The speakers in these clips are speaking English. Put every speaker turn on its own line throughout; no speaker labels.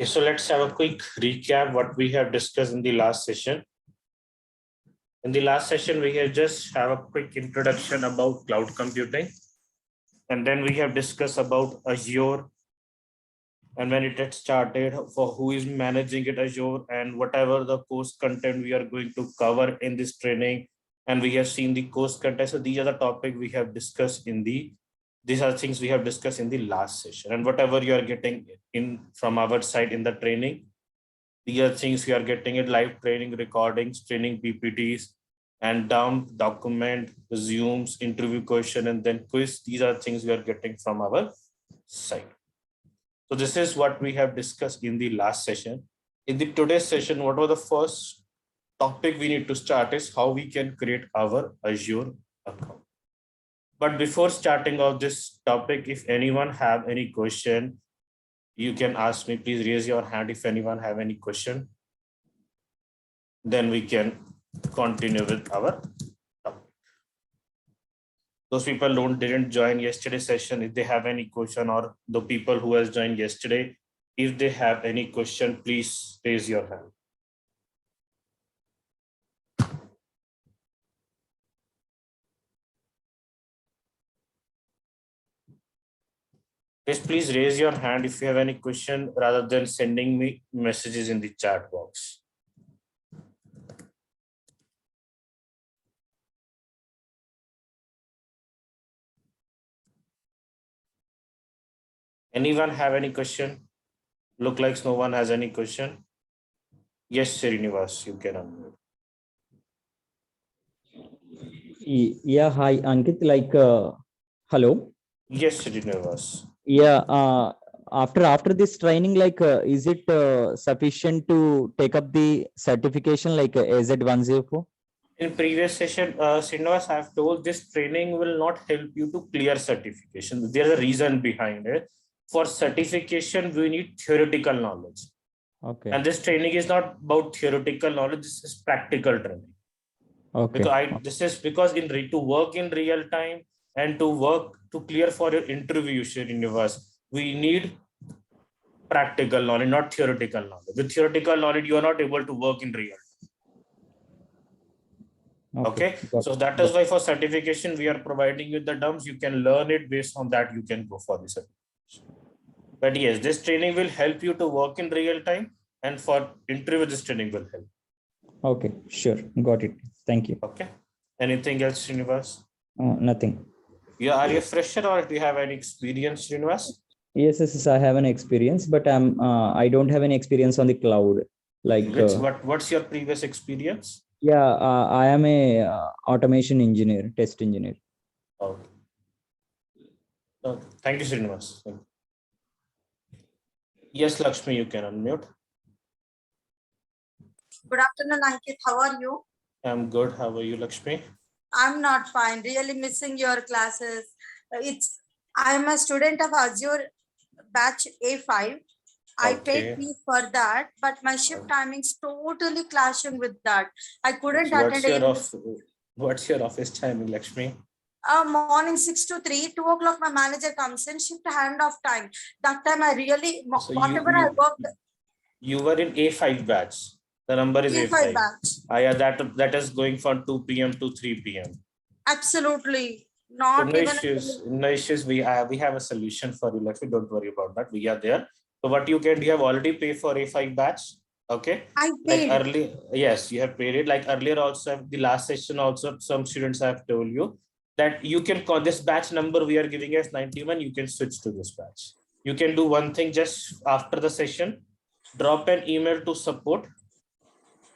Okay, so let's have a quick recap what we have discussed in the last session. In the last session, we have just have a quick introduction about cloud computing. And then we have discussed about Azure and when it had started, for who is managing it, Azure, and whatever the course content we are going to cover in this training. And we have seen the course content. So these are the topic we have discussed in the, these are things we have discussed in the last session. And whatever you are getting in from our side in the training, these are things we are getting it live training, recordings, training PPTs, and dump, document, resumes, interview question, and then quiz. These are things we are getting from our side. So this is what we have discussed in the last session. In the today's session, what was the first topic we need to start is how we can create our Azure account. But before starting off this topic, if anyone have any question, you can ask me. Please raise your hand if anyone have any question. Then we can continue with our topic. Those people didn't join yesterday's session, if they have any question, or the people who has joined yesterday, if they have any question, please raise your hand. Yes, please raise your hand if you have any question rather than sending me messages in the chat box. Anyone have any question? Look like no one has any question. Yes, Srinivas, you can unmute.
Yeah, hi, Ankit. Hello.
Yes, Srinivas.
Yeah. After this training, is it sufficient to take up the certification like AZ104?
In previous session, Srinivas, I have told this training will not help you to clear certification. There's a reason behind it. For certification, we need theoretical knowledge.
Okay.
And this training is not about theoretical knowledge. This is practical training.
Okay.
This is because to work in real time and to clear for your interview, Srinivas, we need practical knowledge, not theoretical knowledge. With theoretical knowledge, you are not able to work in real time. Okay. So that is why for certification, we are providing you the dumps. You can learn it based on that. You can go for the certification. But yes, this training will help you to work in real time, and for interview, this training will help.
Okay, sure. Got it. Thank you.
Okay. Anything else, Srinivas?
Nothing.
Are you a fresher or do you have any experience, Srinivas?
Yes, I have an experience, but I don't have any experience on the cloud.
What's your previous experience?
Yeah, I am a automation engineer, test engineer.
Okay. Thank you, Srinivas. Thank you. Yes, Lakshmi, you can unmute.
Good afternoon, Ankit. How are you?
I'm good. How are you, Lakshmi?
I'm not fine. Really missing your classes. I'm a student of Azure batch A5. I paid fees for that, but my shift timings totally clashing with that. I couldn't attend.
What's your office timing, Lakshmi?
Morning 6 to 3, 2 o'clock my manager comes in, shift handoff time. That time I really, I worked.
You were in A5 batch. The number is A5
batch.
Yeah, that is going from 2 p.m. to 3 p.m.
Absolutely. Not
so no issues. We have a solution for you, Lakshmi. Don't worry about that. We are there. So what you have already paid for A5 batch. Okay.
I paid.
Yes, you have paid it. Like earlier also, the last session also, some students have told you that you can call this batch number we are giving as 91. You can switch to this batch. You can do one thing just after the session, drop an email to support.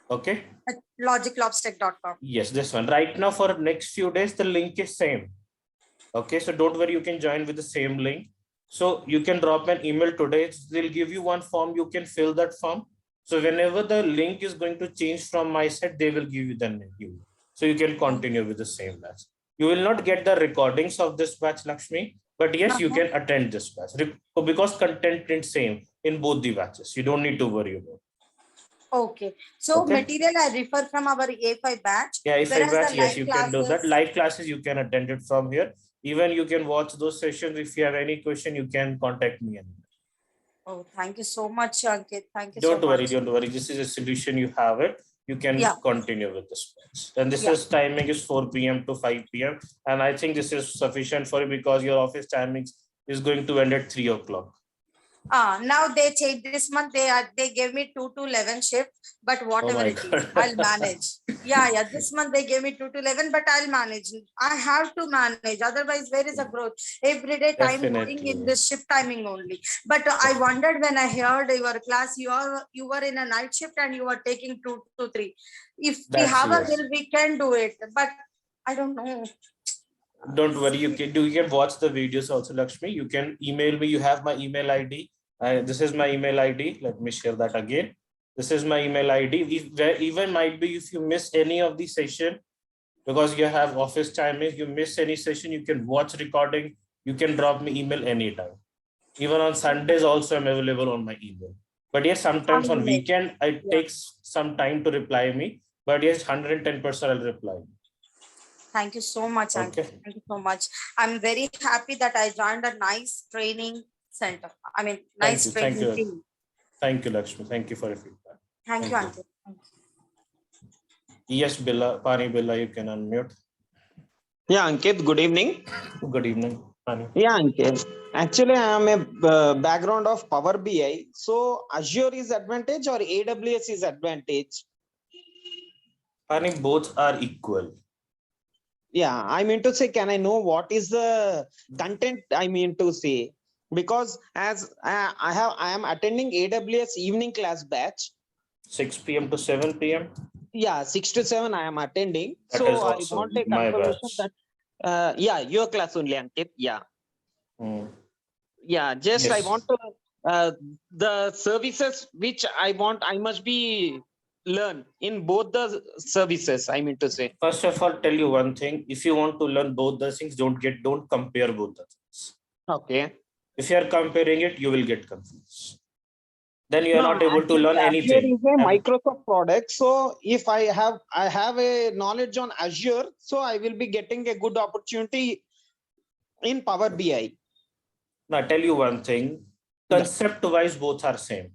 Okay.
At logiclobstech.com.
Yes, this one. Right now for next few days, the link is same. Okay, so don't worry, you can join with the same link. So you can drop an email today. They'll give you one form. You can fill that form. So whenever the link is going to change from my side, they will give you the name. So you can continue with the same batch. You will not get the recordings of this batch, Lakshmi, but yes, you can attend this batch because content is same in both the batches. You don't need to worry about it.
Okay. So material I refer from our A5 batch.
Yeah, A5 batch, yes, you can do that. Live classes, you can attend it from here. Even you can watch those sessions. If you have any question, you can contact me.
Oh, thank you so much, Ankit. Thank you so
Don't worry,
much.
don't worry. This is a solution you have it. You can
Yeah,
continue with this. And this
yeah.
is timing is 4 p.m. to 5 p.m. And I think this is sufficient for you because your office timings is going to end at 3 o'clock.
Now they changed this month. They gave me 2 to 11 shift, but
Oh
whatever
my
it is,
God.
I'll manage. Yeah. This month they gave me 2 to 11, but I'll manage. I have to manage. Otherwise, where is the growth? Every day time going in
Definitely.
this shift timing only. But I wondered when I heard your class, you were in a night shift and you were taking 2 to 3. If we
That's
have a
yes.
will, we can do it. But I don't know.
Don't worry, you can watch the videos also, Lakshmi. You can email me. You have my email ID. This is my email ID. Let me share that again. This is my email ID. Even might be if you miss any of the session because you have office timing, you miss any session, you can watch recording. You can drop me email anytime. Even on Sundays also I'm available on my email. But yes, sometimes on
Fine.
weekend it
Yeah.
takes some time to reply me. But yes, 110% I'll reply.
Thank you so much, Ankit.
Okay.
Thank you so much. I'm very happy that I joined a nice training center. I mean,
Thank
nice
you. Thank
training
you.
team.
Thank you, Lakshmi. Thank you for your feedback.
Thank you, Ankit.
Yes, Billa, Pani Billa, you can unmute.
Yeah, Ankit, good evening.
Good evening, Pani.
Yeah, Ankit. Actually, I am a background of Power BI. So Azure is advantage or AWS is advantage?
Pani, both are equal.
Yeah, I mean to say, can I know what is the content I mean to say? Because as I am attending AWS evening class batch.
6 p.m. to 7 p.m.
Yeah, 6 to 7 I am attending.
That
So
is
I
also
want a
my
confirmation
batch.
that yeah, your class only, Ankit. Yeah. Yeah, just I
Yes.
want to the services which I must be learn in both the services, I mean to say.
First of all, tell you one thing. If you want to learn both the things, don't compare both the things.
Okay.
If you are comparing it, you will get confused. Then you are
No,
not able to
actually
learn
Azure
anything.
is a Microsoft product. So if I have a knowledge on Azure, so I will be getting a good opportunity in Power BI.
Now, I tell you one thing.
Yeah.
Concept-wise, both are same.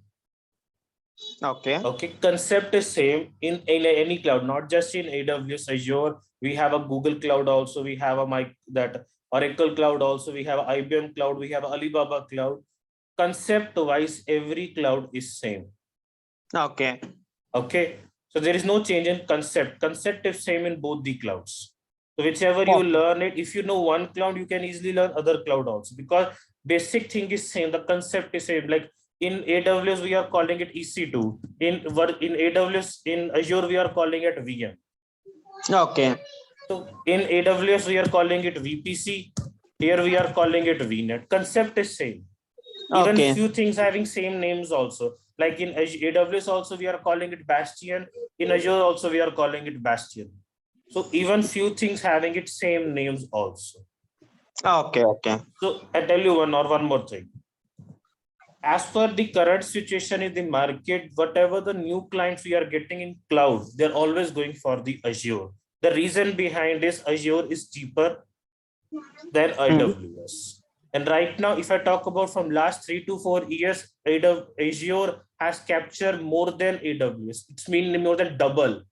Okay.
Okay, concept is same in any cloud, not just in AWS, Azure. We have a Google Cloud also. We have that Oracle Cloud also. We have IBM Cloud. We have Alibaba Cloud. Concept-wise, every cloud is same.
Okay.
Okay, so there is no change in concept. Concept is same in both the clouds. So whichever you learn it, if you know one cloud, you can easily learn other cloud also because basic thing is same. The concept is same. Like in AWS, we are calling it EC2. In AWS, in Azure, we are calling it VM.
Okay.
So in AWS, we are calling it VPC. Here we are calling it VNet. Concept is same. Even
Okay.
few things having same names also. Like in AWS also, we are calling it Bastion. In Azure also, we are calling it Bastion. So even few things having its same names also.
Okay. Okay.
So I tell you one more thing. As per the current situation in the market, whatever the new clients we are getting in cloud, they're always going for the Azure. The reason behind this, Azure is cheaper than AWS. And right now, if I talk about from last 3 to 4 years, Azure has captured more than AWS. It's mean more than double.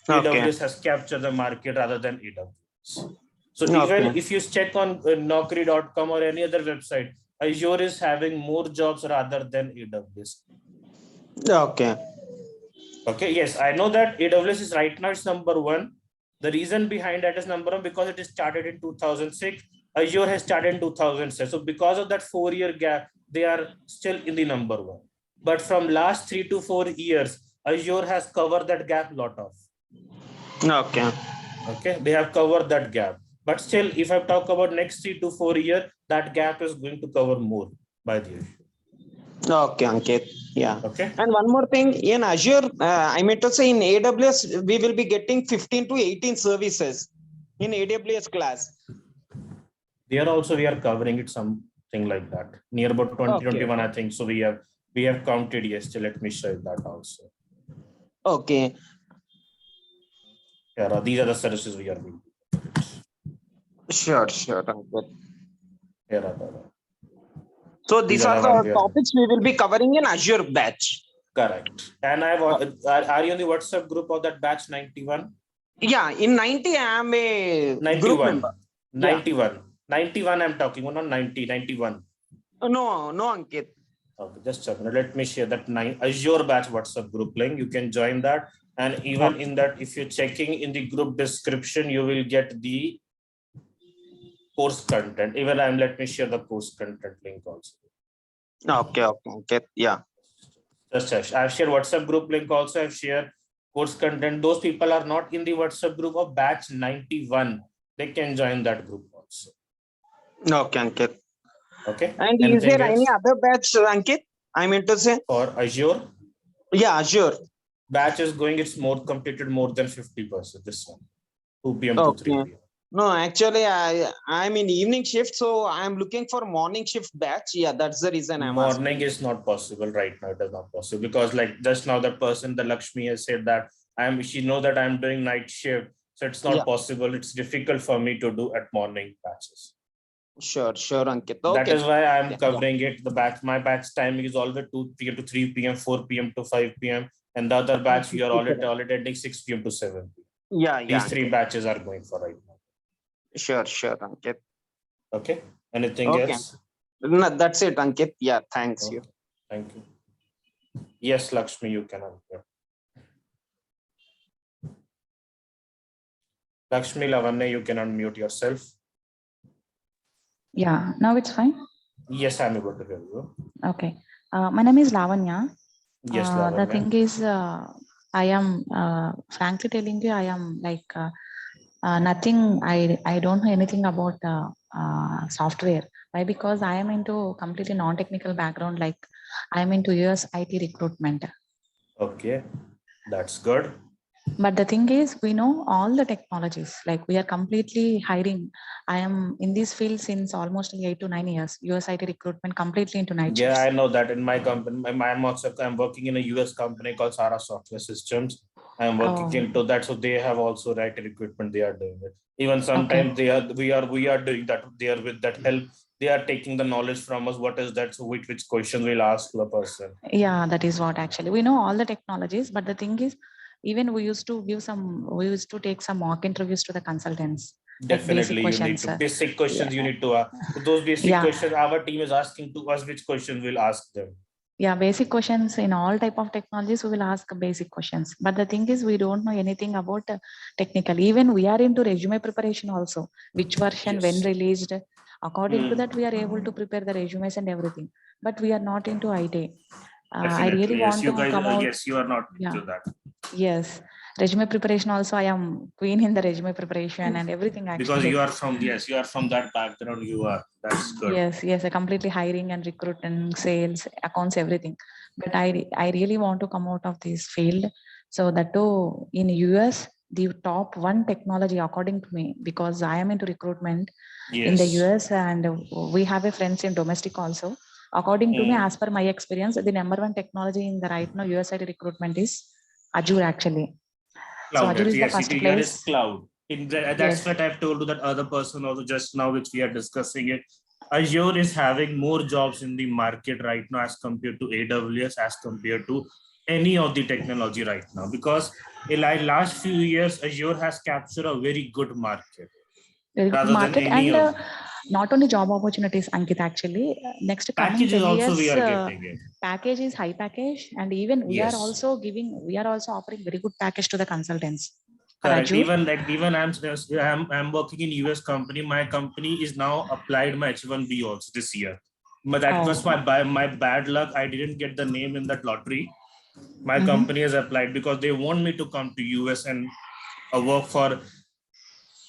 Okay.
AWS has captured the market rather than AWS. So
Okay.
even if you check on Naukri.com or any other website, Azure is having more jobs rather than AWS.
Okay.
Okay, yes, I know that AWS is right now it's number one. The reason behind that is number one because it is started in 2006. Azure has started in 2006. So because of that 4-year gap, they are still in the number one. But from last 3 to 4 years, Azure has covered that gap lot of.
Okay.
Okay, they have covered that gap. But still, if I talk about next 3 to 4 years, that gap is going to cover more by the Azure.
Okay, Ankit. Yeah.
Okay.
And one more thing, in Azure, I meant to say in AWS, we will be getting 15 to 18 services in AWS class.
There also we are covering it something like that. Near about 2021, I think. So we have counted yesterday. Let me show you that also.
Okay.
Yeah, these are the services we are doing.
Sure, Ankit.
Here.
So these are the topics we will be covering in Azure batch.
Correct. And are you in the WhatsApp group of that batch 91?
Yeah, in 90, I am a
91.
group member.
91. Yeah. 91 I'm talking about, not 90, 91.
No, Ankit.
Okay, just a minute. Let me share that Azure batch WhatsApp group link. You can join that. And even in that, if you're checking in the group description, you will get the course content. Even let me share the course content link also.
Okay. Yeah.
Just I've shared WhatsApp group link also. I've shared course content. Those people are not in the WhatsApp group of batch 91. They can join that group also.
Okay, Ankit.
Okay.
And is there any other batch, Ankit? I mean to say
for Azure.
Yeah, Azure
batch is going. It's more completed more than 50%. This one, 2 p.m.
Okay.
to 3 p.m.
No, actually, I'm in evening shift, so I'm looking for morning shift batch. Yeah, that's the reason I'm
Morning
asking.
is not possible right now. It is not possible because, like, just now that person, the Lakshmi, has said that she know that I'm doing night shift, so it's not possible. It's difficult for me to do at morning batches.
Sure, Ankit. Okay.
That is why I'm covering it. The batch, my batch timing is always 2 p.m. to 3 p.m., 4 p.m. to 5 p.m. And the other batch, we are already ending 6 p.m. to 7 p.m.
Yeah.
These 3 batches are going for right now.
Sure, Ankit.
Okay. Anything else?
No, that's it, Ankit. Yeah, thanks you.
Thank you. Yes, Lakshmi, you can unmute. Lakshmi, Lavanya, you can unmute yourself.
Yeah, now it's fine.
Yes, I'm able to hear you.
Okay. My name is Lavanya.
Yes, Lavanya.
The thing is, I am, frankly telling you, I am like nothing. I don't know anything about software. Why? Because I am into completely non-technical background. Like I am into US IT recruitment.
Okay, that's good.
But the thing is, we know all the technologies, like we are completely hiring. I am in this field since almost 8 to 9 years, US IT recruitment completely into night shifts.
Yeah, I know that in my company, I'm working in a US company called Sara Software Systems. I'm working into that. So they have also IT recruitment. They are doing it. Even sometimes we are doing that. They are with that help. They are taking the knowledge from us. What is that? So which question we'll ask to a person.
Yeah, that is what actually we know all the technologies. But the thing is, even we used to take some mock interviews to the consultants.
Definitely, like basic questions you need to ask. So those basic questions our team is asking to us, which questions we'll ask them.
Yeah, basic questions in all type of technologies, we will ask basic questions. But the thing is, we don't know anything about technical. Even we are into resume preparation also. Which version, when released, according to that, we are able to prepare the resumes and everything. But we are not into IT. I really want to come out.
Yes, you are not into that.
Yes, resume preparation also. I am queen in the resume preparation and everything. Actually,
because you are from that background. That's good.
Yes, I completely hiring and recruiting, sales, accounts, everything. But I really want to come out of this field. So that too in US, the top 1 technology according to me, because I am into recruitment in the US and we have a friends in domestic also. According to me, as per my experience, the number 1 technology in the right now US IT recruitment is Azure actually.
Cloud,
so Azure is the first place.
Is cloud. That's what I've told to that other person also just now, which we are discussing it. Azure is having more jobs in the market right now as compared to AWS, as compared to any of the technology right now, because in the last few years, Azure has captured a very good market.
Very good market and not only job opportunities, Ankit, actually. Next coming 10 years,
we are getting it.
Package is high package, and even we are also offering very good package to the consultants.
Correct. Even I'm working in US company. My company is now applied my H1B also this year. But that was my bad luck. I didn't get the name in that lottery. My company has applied because they want me to come to US and work for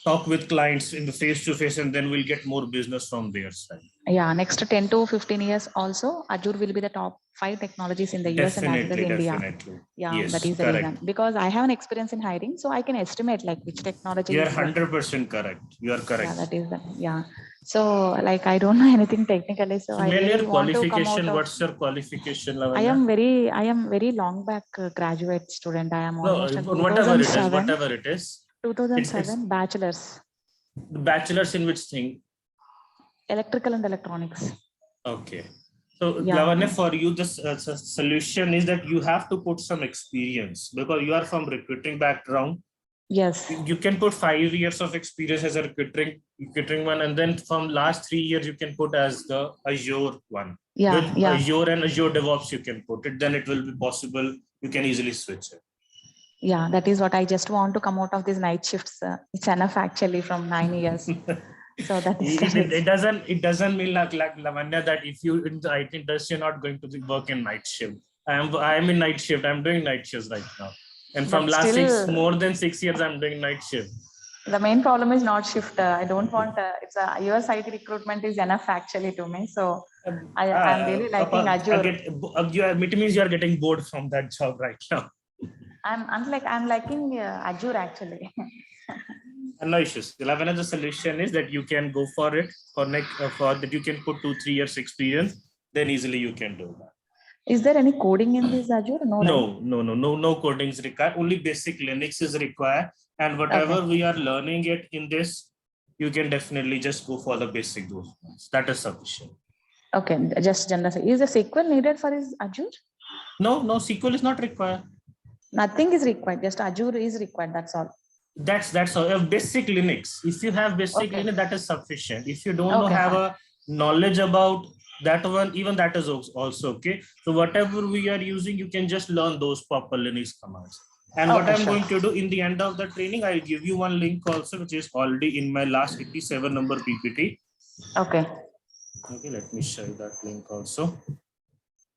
talk with clients in the face-to-face, and then we'll get more business from their side. Yeah, next 10 to 15 years also, Azure will be the top 5 technologies in the US and as well as India. Yeah, yes, that is the reason. Because I have an experience in hiring, so I can estimate like which technology. You are 100% correct. You are correct. Yeah, that is the So like I don't know anything technically, so I really want to come out of. What's your qualification, Lavanya? I am very long back graduate student. I am almost whatever it is.
2007 bachelor's.
Bachelor's in which thing?
Electrical and electronics.
Okay. So
Yeah.
Lavanya, for you, this solution is that you have to put some experience because you are from recruiting background.
Yes.
You can put 5 years of experience as a recruiting one, and then from last 3 years you can put as the Azure one.
Yeah.
With
Yeah.
Azure and Azure DevOps you can put it, then it will be possible. You can easily switch it.
Yeah, that is what I just want to come out of these night shifts. It's enough actually from 9 years. So that is
it doesn't mean like Lavanya that if you in the IT industry you're not going to work in night shift. I'm in night shift. I'm doing night shifts right now. And from
But
last
still,
more than 6 years, I'm doing night shift.
the main problem is not shift. I don't want it's a US IT recruitment is enough actually to me. So I'm really liking Azure.
It means you are getting bored from that job right now.
I'm liking Azure actually.
No issues. Another solution is that you can go for it for that you can put 2-3 years experience. Then easily you can do that.
Is there any coding in this Azure? No, right?
No coding is required. Only basic Linux is required. And whatever we are learning it in this, you can definitely just go for the basic those ones. That is sufficient.
Okay, just general. Is the SQL needed for this Azure?
No, SQL is not required.
Nothing is required. Just Azure is required. That's all.
That's all. A basic Linux. If you have basic Linux, that is sufficient. If you don't have a knowledge about that one, even that is also okay. So whatever we are using, you can just learn those proper Linux commands. And what I'm going to do in the end of the training, I'll give you one link also, which is already in my last 87 number PPT.
Okay,
let me show you that link also.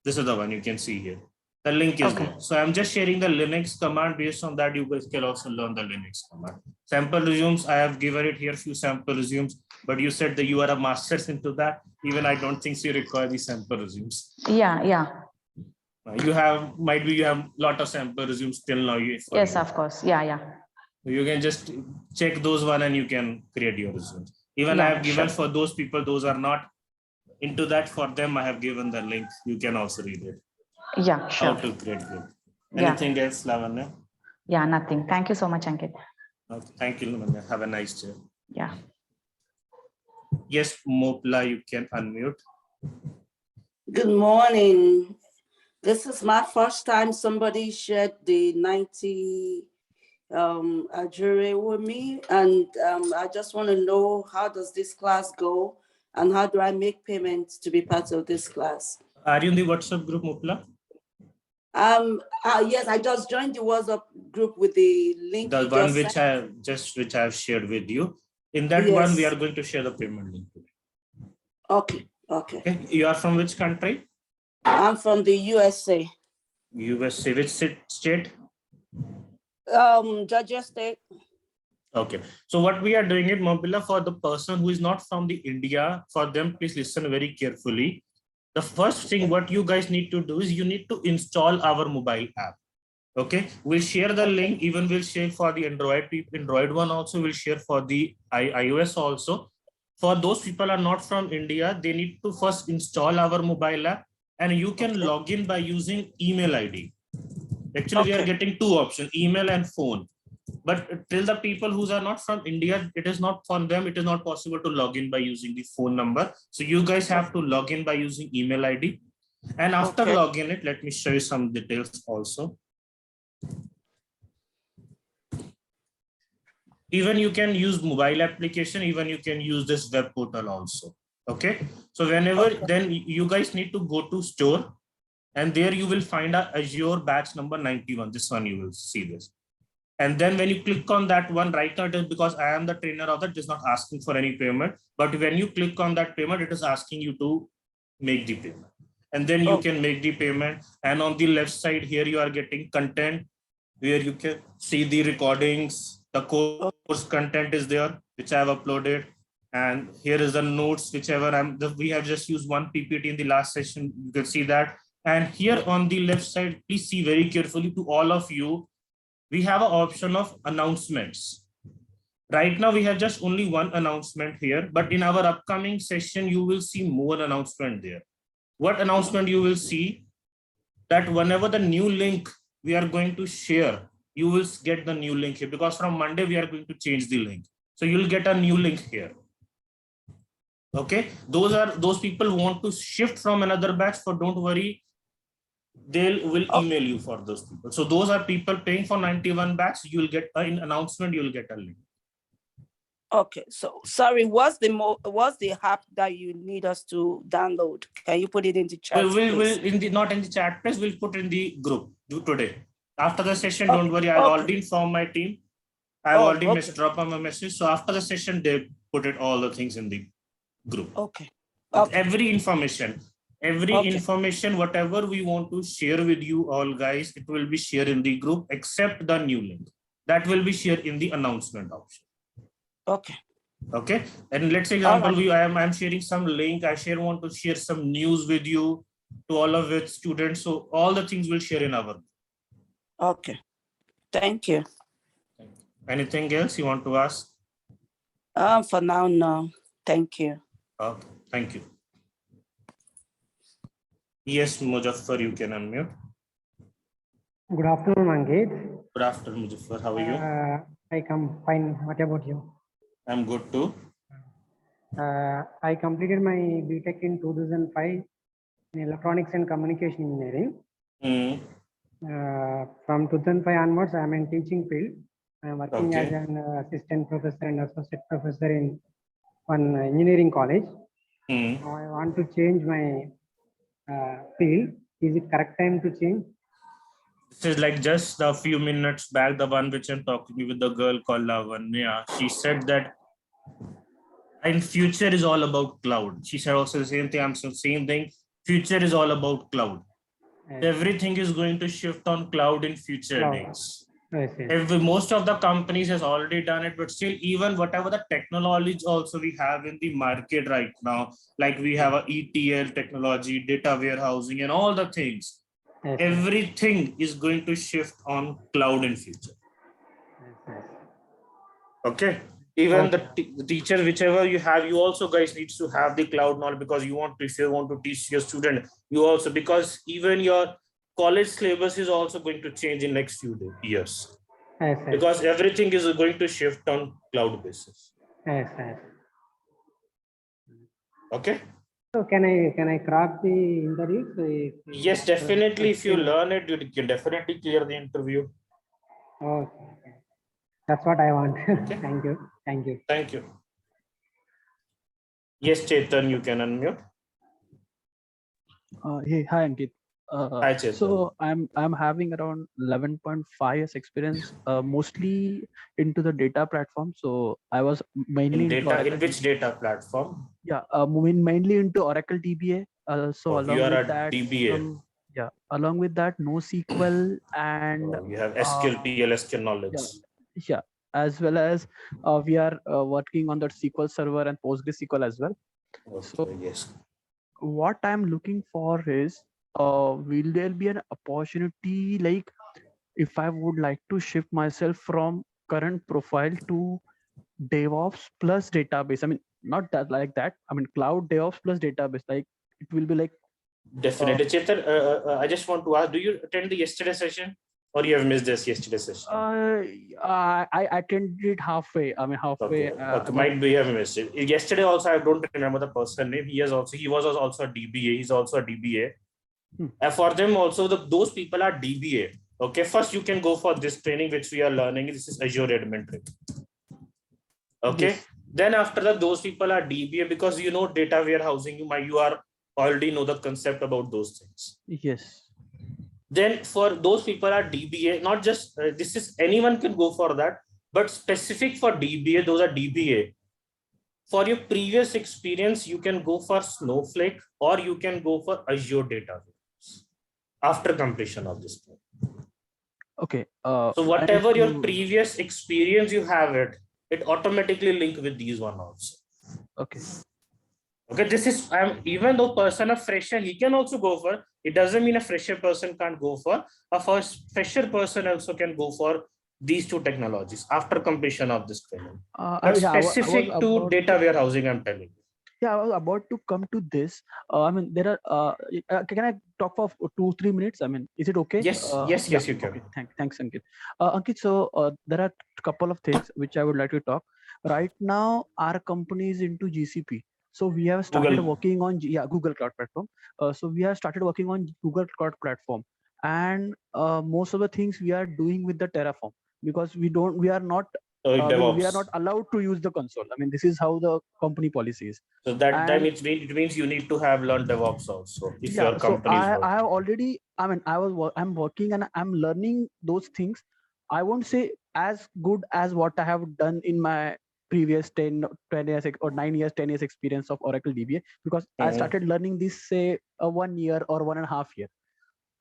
This is the one you can see here. The link is there. So I'm just sharing the Linux command. Based on that, you guys can also learn the Linux command. Sample resumes, I have given it here, few sample resumes, but you said that you are a master's into that. Even I don't think you require the sample resumes.
Yeah.
You have a lot of sample resumes till now.
Yes, of course. Yeah.
You can just check those one and you can create your resumes. Even I have given for those people, those are not into that, for them, I have given the link. You can also read it.
Yeah, sure.
How to create it. Anything else, Lavanya?
Yeah, nothing. Thank you so much, Ankit.
Okay, thank you, Lavanya. Have a nice day.
Yeah.
Yes, Mopla, you can unmute.
Good morning. This is my first time somebody shared the 90 Azure with me, and I just want to know, how does this class go and how do I make payments to be part of this class?
Are you in the WhatsApp group, Mopla?
Yes, I just joined the WhatsApp group with the link.
The one which I have shared with you. In that one, we are going to share the payment link today.
Okay.
You are from which country?
I'm from the USA.
USA, which state?
Georgia State.
Okay. So what we are doing it, Mobila, for the person who is not from the India, for them, please listen very carefully. The first thing what you guys need to do is you need to install our mobile app. Okay. We'll share the link. Even we'll share for the Android one also. We'll share for the iOS also. For those people are not from India, they need to first install our mobile app, and you can log in by using email ID. Actually, we are getting two options, email and phone. But till the people who are not from India, it is not for them. It is not possible to log in by using the phone number. So you guys have to log in by using email ID. And after logging it, let me show you some details also. Even you can use mobile application. Even you can use this web portal also. Okay. So whenever then you guys need to go to store, and there you will find a Azure batch number 91. This one you will see this. And then when you click on that one, right now it is because I am the trainer of that, it is not asking for any payment. But when you click on that payment, it is asking you to make the payment. And then you can make the payment. And on the left side here, you are getting content where you can see the recordings, the course content is there, which I have uploaded. And here is the notes, whichever we have just used one PPT in the last session. You can see that. And here on the left side, please see very carefully to all of you. We have an option of announcements. Right now, we have just only one announcement here, but in our upcoming session, you will see more announcement there. What announcement you will see? That whenever the new link we are going to share, you will get the new link here, because from Monday, we are going to change the link. So you'll get a new link here. Okay, those people who want to shift from another batch, for don't worry, will
Oh,
email you for those people. So those are people paying for 91 batch. You'll get an announcement, you'll get a link.
okay. So sorry, what's the app that you need us to download? Can you put it in the chat?
We'll in the not in the chat place, we'll put in the group today. After the session,
Okay,
don't worry, I've
okay.
already informed my team. I've
Oh,
already
okay.
dropped them a message. So after the session, they put it all the things in the group.
Okay. Okay.
Every information, whatever we want to share with you all guys, it will be shared in the group except the new link that will be shared in the announcement option.
Okay.
Okay, and let's say
All
example,
right.
I'm sharing some link. Want to share some news with you to all of it students. So all the things will share in our.
Okay. Thank you.
Anything else you want to ask?
For now, no. Thank you.
Okay, thank you. Yes, Mujaffar, you can unmute.
Good afternoon, Ankit.
Good afternoon, Mujaffar. How are you?
I come fine. What about you?
I'm good too.
I completed my BTech in 2005 in Electronics and Communication Engineering. From 2005 onwards, I am in teaching field. I am working as an assistant professor and associate professor in one engineering college. Now I want to change my field. Is it correct time to change?
This is like just a few minutes back, the one which I'm talking with the girl called Lavanya. She said that in future is all about cloud. She said also the same thing. I'm saying same thing. Future is all about cloud.
Yes.
Everything is going to shift on cloud in future
Cloud.
days.
Yes, yes.
Most of the companies has already done it, but still, even whatever the technologies also we have in the market right now, like we have a ETL technology, data warehousing, and all the things.
Yes,
everything is going to shift on cloud in future.
yes.
Okay. Even
Okay.
the teacher, whichever you have, you also guys needs to have the cloud knowledge, because you want to, if you want to teach your student, you also, because even your college syllabus is also going to change in next few years.
Yes, yes.
Because everything is going to shift on cloud basis.
Yes, yes.
Okay.
So can I crack the interview?
Yes, definitely. If you learn it, you can definitely clear the interview.
Okay. That's what I want.
Okay.
Thank you. Thank you.
Thank you. Yes, Chetan, you can unmute.
Hey, hi Ankit.
Hi, Chetan.
So I'm having around 11.5 years experience, mostly into the data platform. So I was mainly
in
into
data.
Oracle
In which
DBA.
data platform?
Yeah, mainly into Oracle DBA. So
Oh,
along
you are
with
a
that,
DBA.
along with that, NoSQL and
you have SQL, TLSQL knowledge.
yeah, as well as we are working on that SQL Server and PostgreSQL as well.
Okay,
So
yes.
what I'm looking for is, will there be an opportunity, like if I would like to shift myself from current profile to DevOps plus database? I mean, not that like that. I mean, cloud DevOps plus database. Like it will be like.
Definitely. Chetan, I just want to ask, do you attend the yesterday session, or you have missed this yesterday session?
I attended halfway. I mean, halfway.
Okay. Might be you have missed it. Yesterday also, I don't remember the person name. He was also a DBA. He's also a DBA. For them also, those people are DBA. Okay. First, you can go for this training which we are learning. This is Azure admin training. Okay.
Yes.
Then after that, those people are DBA, because you know data warehousing. You are already know the concept about those things.
Yes.
Then for those people are DBA, not just this is anyone can go for that, but specific for DBA, those are DBA. For your previous experience, you can go for Snowflake, or you can go for Azure database after completion of this plan.
Okay.
So whatever your previous experience you have it automatically link with these one also.
Okay.
Okay, this is even though person a fresher, he can also go for. It doesn't mean a fresher person can't go for. A fresher person also can go for these two technologies after completion of this training. But specific to data warehousing, I'm telling you.
Yeah, I was about to come to this. I mean, there are. Can I talk for 2-3 minutes? I mean, is it okay?
Yes, yes, you can.
Okay, thanks, Ankit. Ankit, so there are a couple of things which I would like to talk. Right now, our company is into GCP. So we have started
Google.
working on Google Cloud Platform. So we have started working on Google Cloud Platform, and most of the things we are doing with the Terraform, because we are not we are
DevOps.
not allowed to use the console. I mean, this is how the company policy is.
So that
And
it means you need to have learned DevOps also if
yeah,
your
so
company is
I have
working.
already, I mean, I'm working and I'm learning those things. I won't say as good as what I have done in my previous 10 years or 9 years, 10 years experience of Oracle DBA, because I started learning this, say, 1 year or 1.5 year.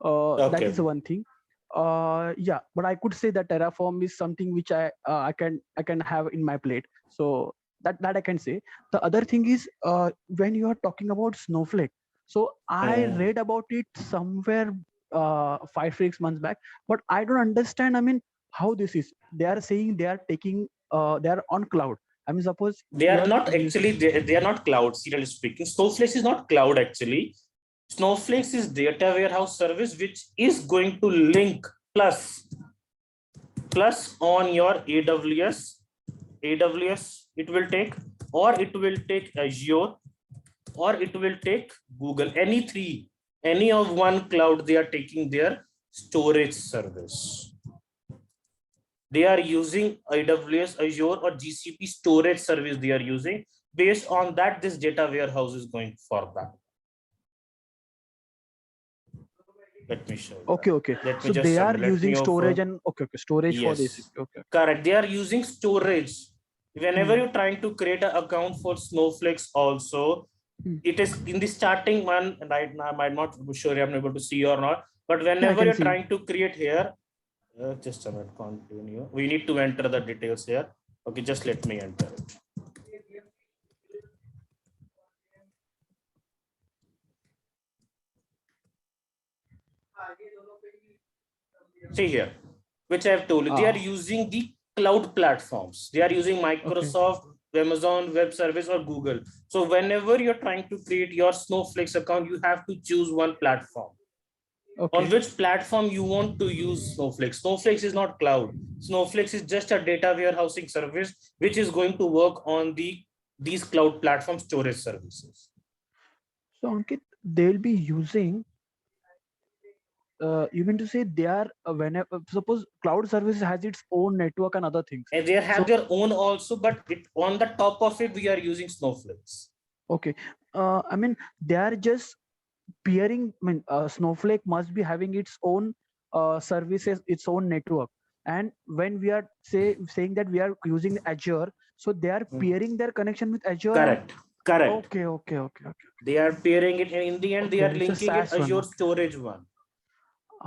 That is one thing. Yeah, but I could say that Terraform is something which I can have in my plate. So that I can say. The other thing is, when you are talking about Snowflake, so I read about it somewhere 5-6 months back, but I don't understand. I mean, how this is? They are saying they are taking they are on cloud. I mean, suppose
They are not actually, they are not cloud, serially speaking. Snowflake is not cloud actually. Snowflake is data warehouse service which is going to link plus on your AWS it will take, or it will take Azure, or it will take Google, any of one cloud. They are taking their storage service. They are using AWS, Azure, or GCP storage service they are using. Based on that, this data warehouse is going for that. Let me show you.
Okay. So they are using storage and storage for this. Okay.
Correct. They are using storage. Whenever you're trying to create an account for Snowflakes also, it is in the starting one, and I might not be sure I'm able to see or not, but whenever you're trying to create here, just a minute, continue. We need to enter the details here. Okay, just let me enter it. See here, which I have told you, they are using the cloud platforms. They are using Microsoft, Amazon Web Service, or Google. So whenever you're trying to create your Snowflakes account, you have to choose one platform. On which platform you want to use Snowflake. Snowflake is not cloud. Snowflake is just a data warehousing service which is going to work on these cloud platform storage services.
So Ankit, they'll be using, you mean to say they are, whenever, suppose cloud service has its own network and other things.
And they have their own also, but on the top of it, we are using Snowflakes.
Okay. I mean, they are just peering, I mean, Snowflake must be having its own services, its own network. And when we are saying that we are using Azure, so they are peering their connection with Azure.
Correct.
Okay.
They are pairing it, and in the end, they are linking it Azure storage one.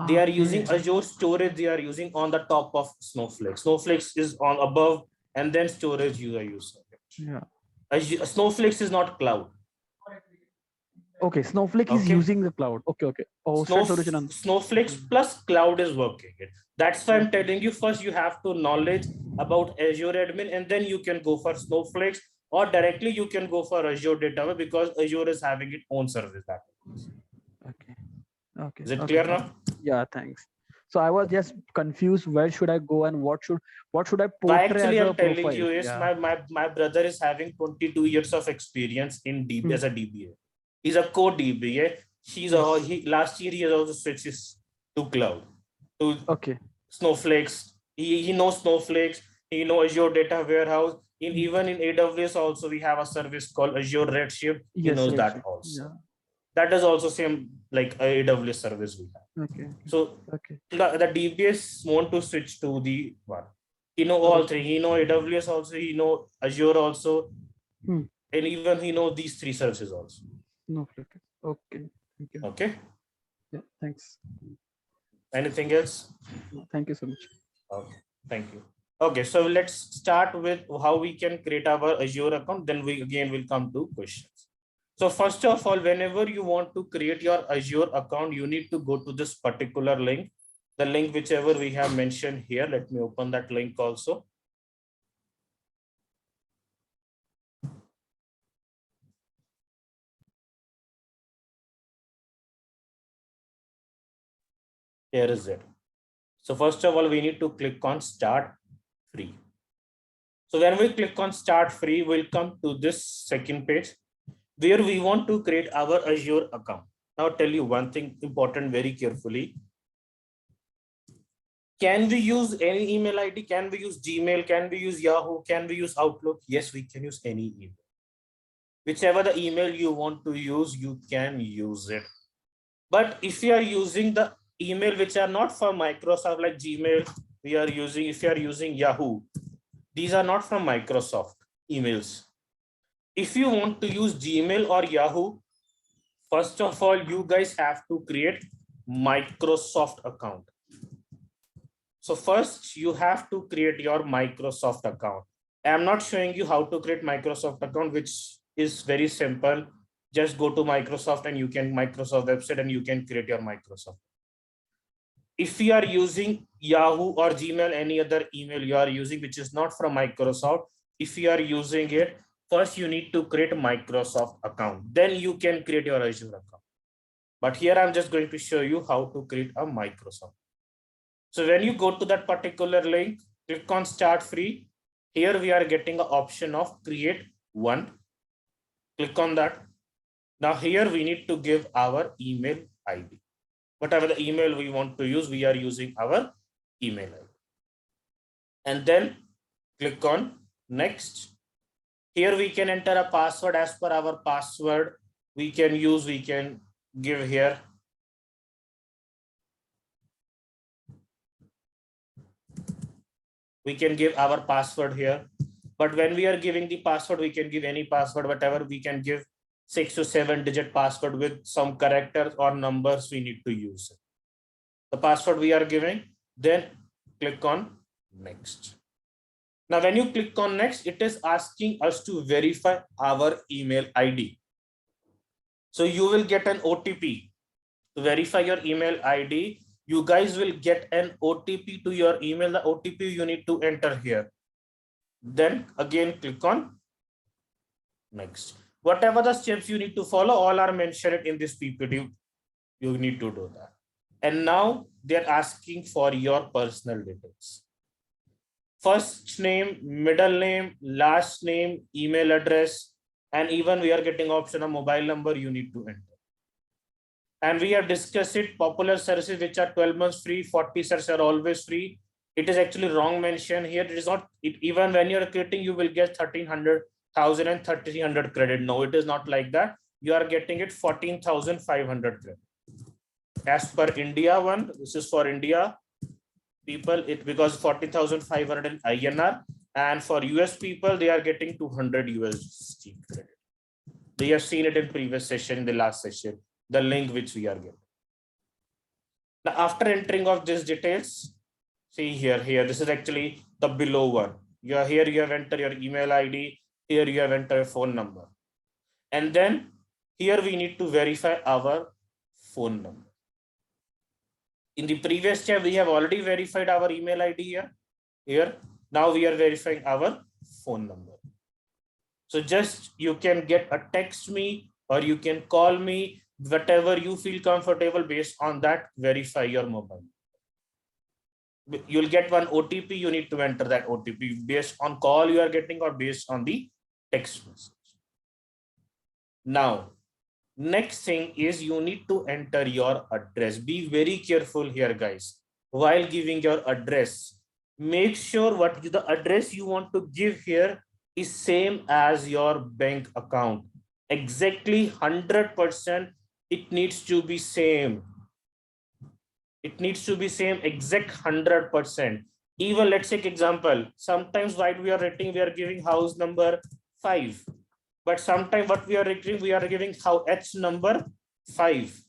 They are using Azure storage. They are using on the top of Snowflake. Snowflake is on above, and then storage you are using.
Yeah.
Snowflake is not cloud.
Okay, Snowflake is using the cloud. Okay. Oh,
Snowflake plus cloud is working it. That's why I'm telling you, first you have to knowledge about Azure admin, and then you can go for Snowflake, or directly you can go for Azure Data, because Azure is having its own service.
Okay.
Is it clear now?
Yeah, thanks. So I was just confused. Where should I go and what should I portray?
Actually,
as
I'm
a
telling
profile?
you is my brother is having 22 years of experience in DBA as a DBA. He's a core DBA. Last year he has also switched to cloud, to Snowflakes. He knows Snowflakes. He knows Azure Data Warehouse. Even in AWS also we have a service called Azure Redshift. He knows that also. Yeah. That is also same like AWS service we have. So the DBS want to switch to the one. He know all three. He know AWS also. He know Azure also, and even he know these three services also.
Okay.
Okay.
Yeah. Thanks.
Anything else?
Thank you so much.
Okay. Thank you. Okay. So let's start with how we can create our Azure account. Then we again will come to questions. So first of all, whenever you want to create your Azure account, you need to go to this particular link, the link whichever we have mentioned here. Let me open that link also. Here is it. So first of all, we need to click on Start Free. So when we click on Start Free, we'll come to this second page. where we want to create our Azure account. Now I'll tell you one thing important very carefully. Can we use any email ID? Can we use Gmail? Can we use Yahoo? Can we use Outlook? Yes, we can use any email. Whichever the email you want to use, you can use it. But if you are using the email which are not from Microsoft, like Gmail, we are using, if you are using Yahoo, these are not from Microsoft emails. If you want to use Gmail or Yahoo, first of all, you guys have to create Microsoft account. So first you have to create your Microsoft account. I'm not showing you how to create Microsoft account, which is very simple. Just go to Microsoft and you can Microsoft website and you can create your Microsoft. If you are using Yahoo or Gmail, any other email you are using, which is not from Microsoft, if you are using it, first you need to create a Microsoft account. Then you can create your Azure account. But here I'm just going to show you how to create a Microsoft. So when you go to that particular link, click on Start Free. Here we are getting an option of create one. Click on that. Now here we need to give our email ID. Whatever the email we want to use, we are using our email ID. And then click on Next. Here we can enter a password as per our password. We can give here. We can give our password here. But when we are giving the password, we can give any password, whatever. We can give 6 to 7 digit password with some characters or numbers we need to use. The password we are giving, then click on Next. Now, when you click on Next, it is asking us to verify our email ID. So you will get an OTP to verify your email ID. You guys will get an OTP to your email. The OTP you need to enter here. Then again, click on Next. Whatever the steps you need to follow, all are mentioned in this PPT. You need to do that. And now they're asking for your personal details. First name, middle name, last name, email address, and even we are getting option of mobile number you need to enter. And we have discussed it, popular services which are 12 months free, 40 services are always free. It is actually wrong mention here. It is not, even when you're creating, you will get 1300, 1000 and 1300 credit. No, it is not like that. You are getting it 14,500 credit. As per India one, this is for India people, it because 40,500 in INR, and for US people, they are getting 200 USD credit. They have seen it in previous session, in the last session, the link which we are getting. Now, after entering of these details, see here, this is actually the below one. Here you have entered your email ID, here you have entered a phone number. And then here we need to verify our phone number. In the previous step, we have already verified our email ID here. Now we are verifying our phone number. So just you can get a text me or you can call me, whatever you feel comfortable. Based on that, verify your mobile. You'll get one OTP. You need to enter that OTP based on call you are getting or based on the text message. Now, next thing is you need to enter your address. Be very careful here, guys. While giving your address, make sure what the address you want to give here is same as your bank account. Exactly 100%. It needs to be same. It needs to be same, exact 100%. Even let's take example. Sometimes while we are writing, we are giving house number 5. But sometimes what we are giving how H number 5.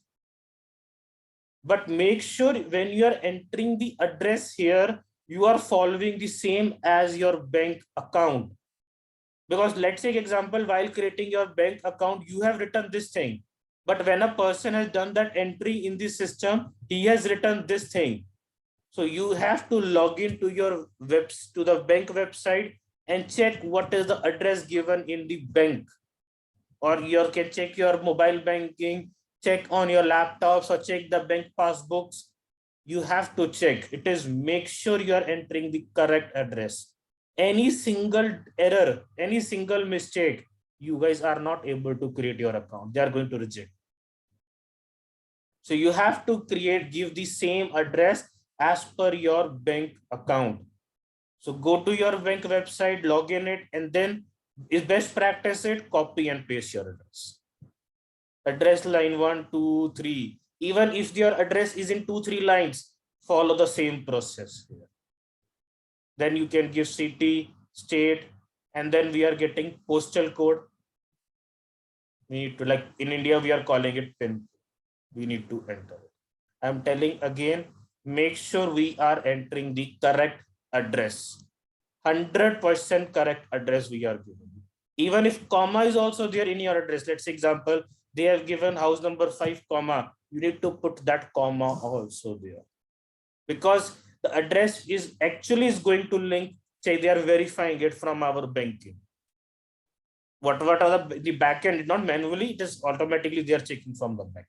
But make sure when you are entering the address here, you are following the same as your bank account. Because let's take example, while creating your bank account, you have written this thing. But when a person has done that entry in the system, he has written this thing. So you have to log into your to the bank website and check what is the address given in the bank. Or you can check your mobile banking, check on your laptops, or check the bank passbooks. You have to check. It is make sure you are entering the correct address. Any single error, any single mistake, you guys are not able to create your account. They are going to reject. So you have to give the same address as per your bank account. So go to your bank website, log in it, and then is best practice it, copy and paste your address. Address line 1, 2, 3. Even if your address is in 2, 3 lines, follow the same process here. Then you can give city, state, and then we are getting postal code. We need to, like in India, we are calling it PIN. We need to enter it. I'm telling again, make sure we are entering the correct address. 100% correct address we are giving. Even if comma is also there in your address, let's say example, they have given house number 5, comma, you need to put that comma also there. Because the address is going to link, say they are verifying it from our banking. What are the backend, not manually, it is automatically they are checking from the backend.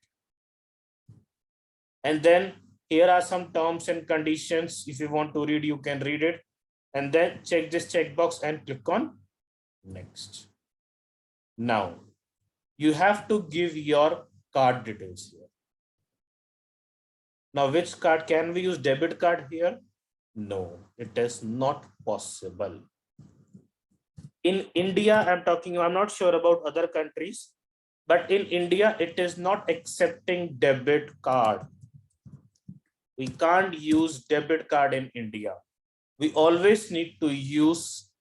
And then here are some terms and conditions. If you want to read, you can read it. And then check this checkbox and click on next. Now, you have to give your card details here. Now, which card? Can we use debit card here? No, it is not possible. In India, I'm not sure about other countries, but in India, it is not accepting debit card. We can't use debit card in India. We always need to use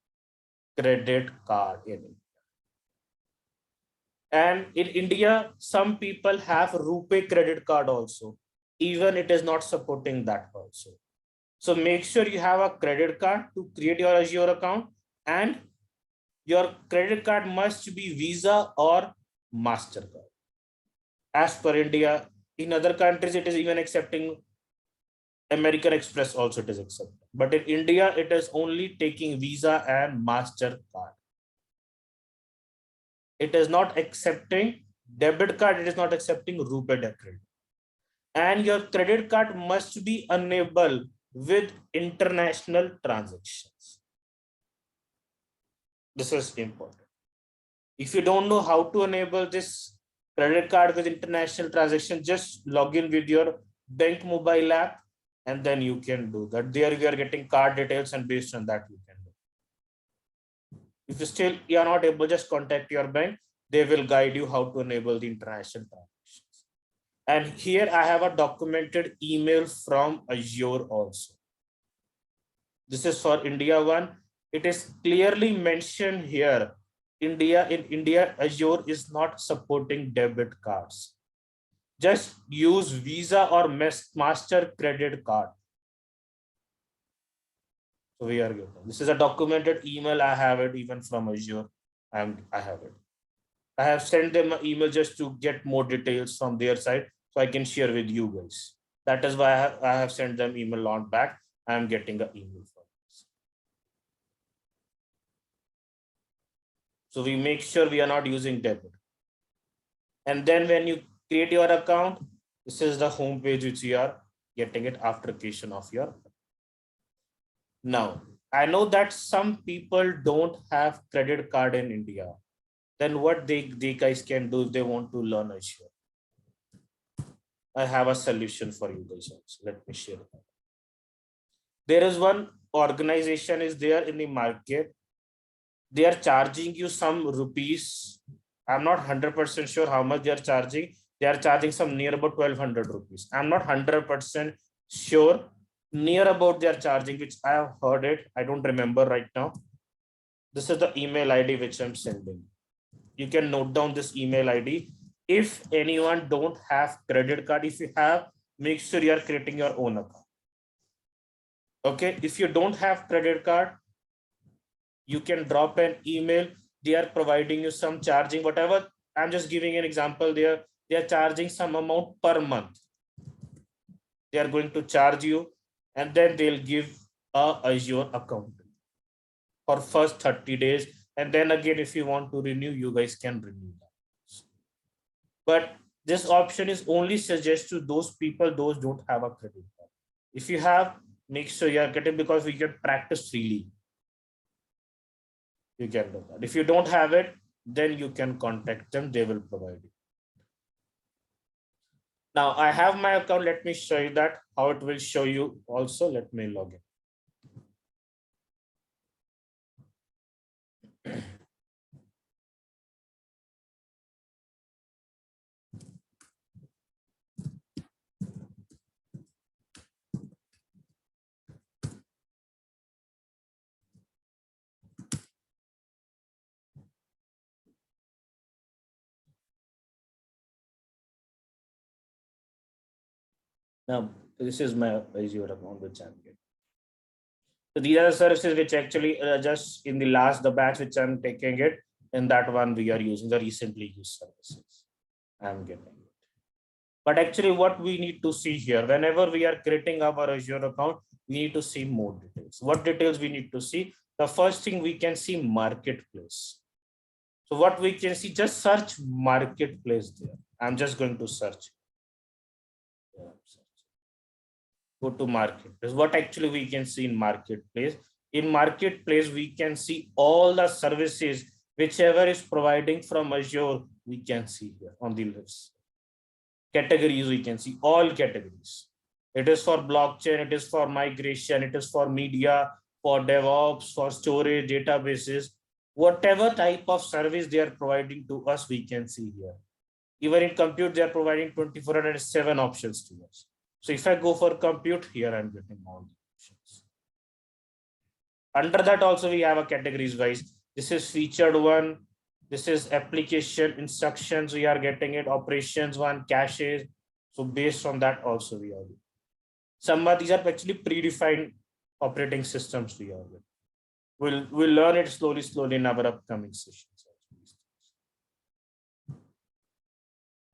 credit card in India. And in India, some people have RuPay credit card also. Even it is not supporting that also. So make sure you have a credit card to create your Azure account, and your credit card must be Visa or MasterCard. As per India, in other countries, it is even accepting American Express also it is accepted. But in India, it is only taking Visa and MasterCard. It is not accepting debit card. It is not accepting RuPay credit. And your credit card must be enabled with international transactions. This is important. If you don't know how to enable this credit card with international transaction, just log in with your bank mobile app, and then you can do that. There you are getting card details, and based on that you can do. If you are not able, just contact your bank. They will guide you how to enable the international transactions. And here I have a documented email from Azure also. This is for India one. It is clearly mentioned here. In India, Azure is not supporting debit cards. Just use Visa or Master credit card. So we are good. This is a documented email. I have it even from Azure. I have it. I have sent them an email just to get more details from their side, so I can share with you guys. That is why I have sent them email on back. I am getting an email from this. So we make sure we are not using debit. And then when you create your account, this is the home page which you are getting it after creation of your account. Now, I know that some people don't have credit card in India. Then what they guys can do if they want to learn Azure. I have a solution for you guys also. Let me share that. There is one organization is there in the market. They are charging you some rupees. I'm not 100% sure how much they are charging. They are charging some near about 1200 rupees. I'm not 100% sure near about they are charging, which I have heard it. I don't remember right now. This is the email ID which I'm sending. You can note down this email ID. If anyone don't have credit card, if you have, make sure you are creating your own account. Okay, if you don't have credit card, you can drop an email. They are providing you some charging, whatever. I'm just giving an example there. They are charging some amount per month. They are going to charge you, and then they'll give a Azure account for first 30 days. And then again, if you want to renew, you guys can renew that. But this option is only suggested to those people, those don't have a credit card. If you have, make sure you are getting, because we can practice freely. You can do that. If you don't have it, then you can contact them. They will provide you. Now I have my account. Let me show you that how it will show you also. Let me log in. Now, this is my Azure account which I'm getting. So these are the services which actually just in the the batch which I'm taking it, and that one we are using the recently used services. I'm getting it. But actually what we need to see here, whenever we are creating our Azure account, we need to see more details. What details we need to see? The first thing we can see marketplace. So what we can see, just search marketplace there. I'm just going to search. Go to marketplace. What actually we can see in marketplace? In marketplace, we can see all the services whichever is providing from Azure, we can see here on the list. Categories, we can see all categories. It is for blockchain, it is for migration, it is for media, for DevOps, for storage, databases, whatever type of service they are providing to us, we can see here. Even in compute, they are providing 24/7 options to us. So if I go for compute, here I'm getting all the options. Under that also we have a categories wise. This is featured one. This is application instructions. We are getting it. Operations one, caches. So based on that also we are. Some of these are actually predefined operating systems we are. We'll learn it slowly in our upcoming sessions.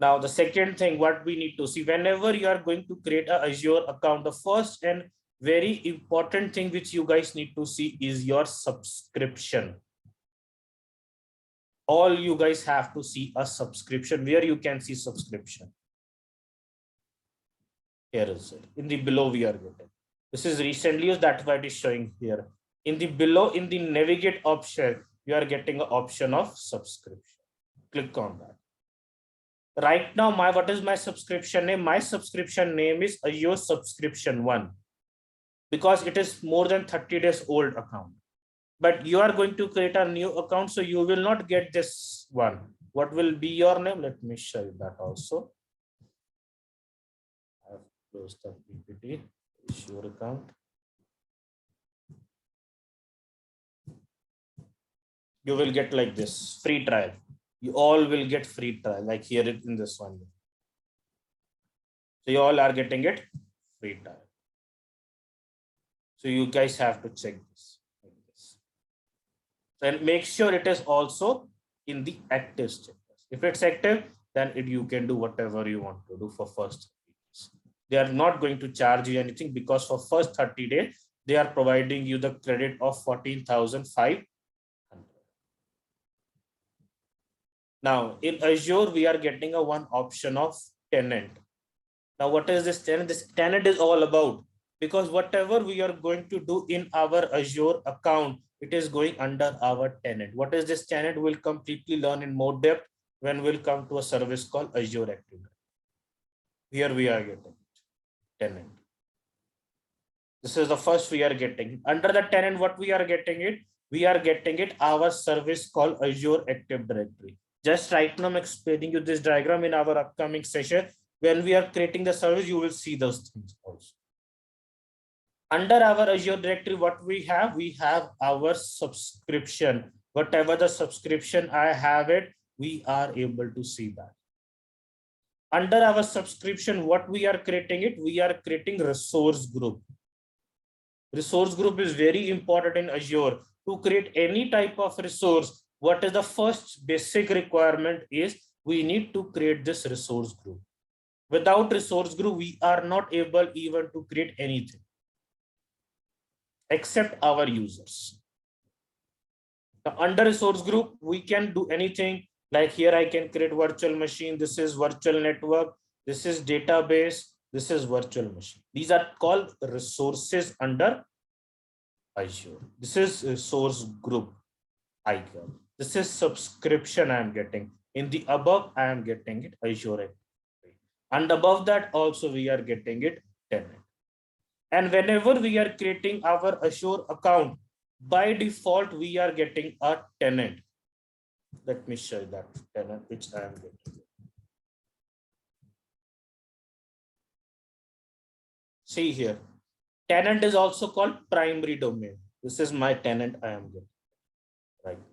Now, the second thing, what we need to see, whenever you are going to create an Azure account, the first and very important thing which you guys need to see is your subscription. All you guys have to see a subscription. Where you can see subscription. Here is it. In the below we are getting. This is recently used, that's why it is showing here. In the below, in the navigate option, you are getting an option of subscription. Click on that. Right now, what is my subscription name? My subscription name is Azure subscription 1 because it is more than 30 days old account. But you are going to create a new account, so you will not get this one. What will be your name? Let me show you that also. I have closed the PPT. Azure account. You will get like this free trial. You all will get free trial, like here in this one. So you all are getting it free trial. So you guys have to check this. Like this. And make sure it is also in the active status. If it's active, then you can do whatever you want to do for first 30 days. They are not going to charge you anything because for first 30 days, they are providing you the credit of 14,500. Now in Azure, we are getting a one option of tenant. Now, what is this tenant? This tenant is all about, because whatever we are going to do in our Azure account, it is going under our tenant. What is this tenant? We'll completely learn in more depth when we'll come to a service called Azure Active. Here we are getting tenant. This is the first we are getting. Under the tenant, what we are getting it? We are getting it our service called Azure Active Directory. Just right now, I'm explaining you this diagram in our upcoming session. When we are creating the service, you will see those things also. Under our Azure directory, what we have our subscription. Whatever the subscription I have it, we are able to see that. Under our subscription, what we are creating it? We are creating resource group. Resource group is very important in Azure. To create any type of resource, what is the first basic requirement is we need to create this resource group. Without resource group, we are not able even to create anything except our users. Now, under resource group, we can do anything. Like here, I can create virtual machine. This is virtual network. This is database. This is virtual machine. These are called resources under Azure. This is resource group icon. This is subscription I am getting. In the above, I am getting it Azure. And above that also we are getting it tenant. And whenever we are creating our Azure account, by default, we are getting a tenant. Let me show you that tenant which I am getting. See here, tenant is also called primary domain. This is my tenant I am getting right now.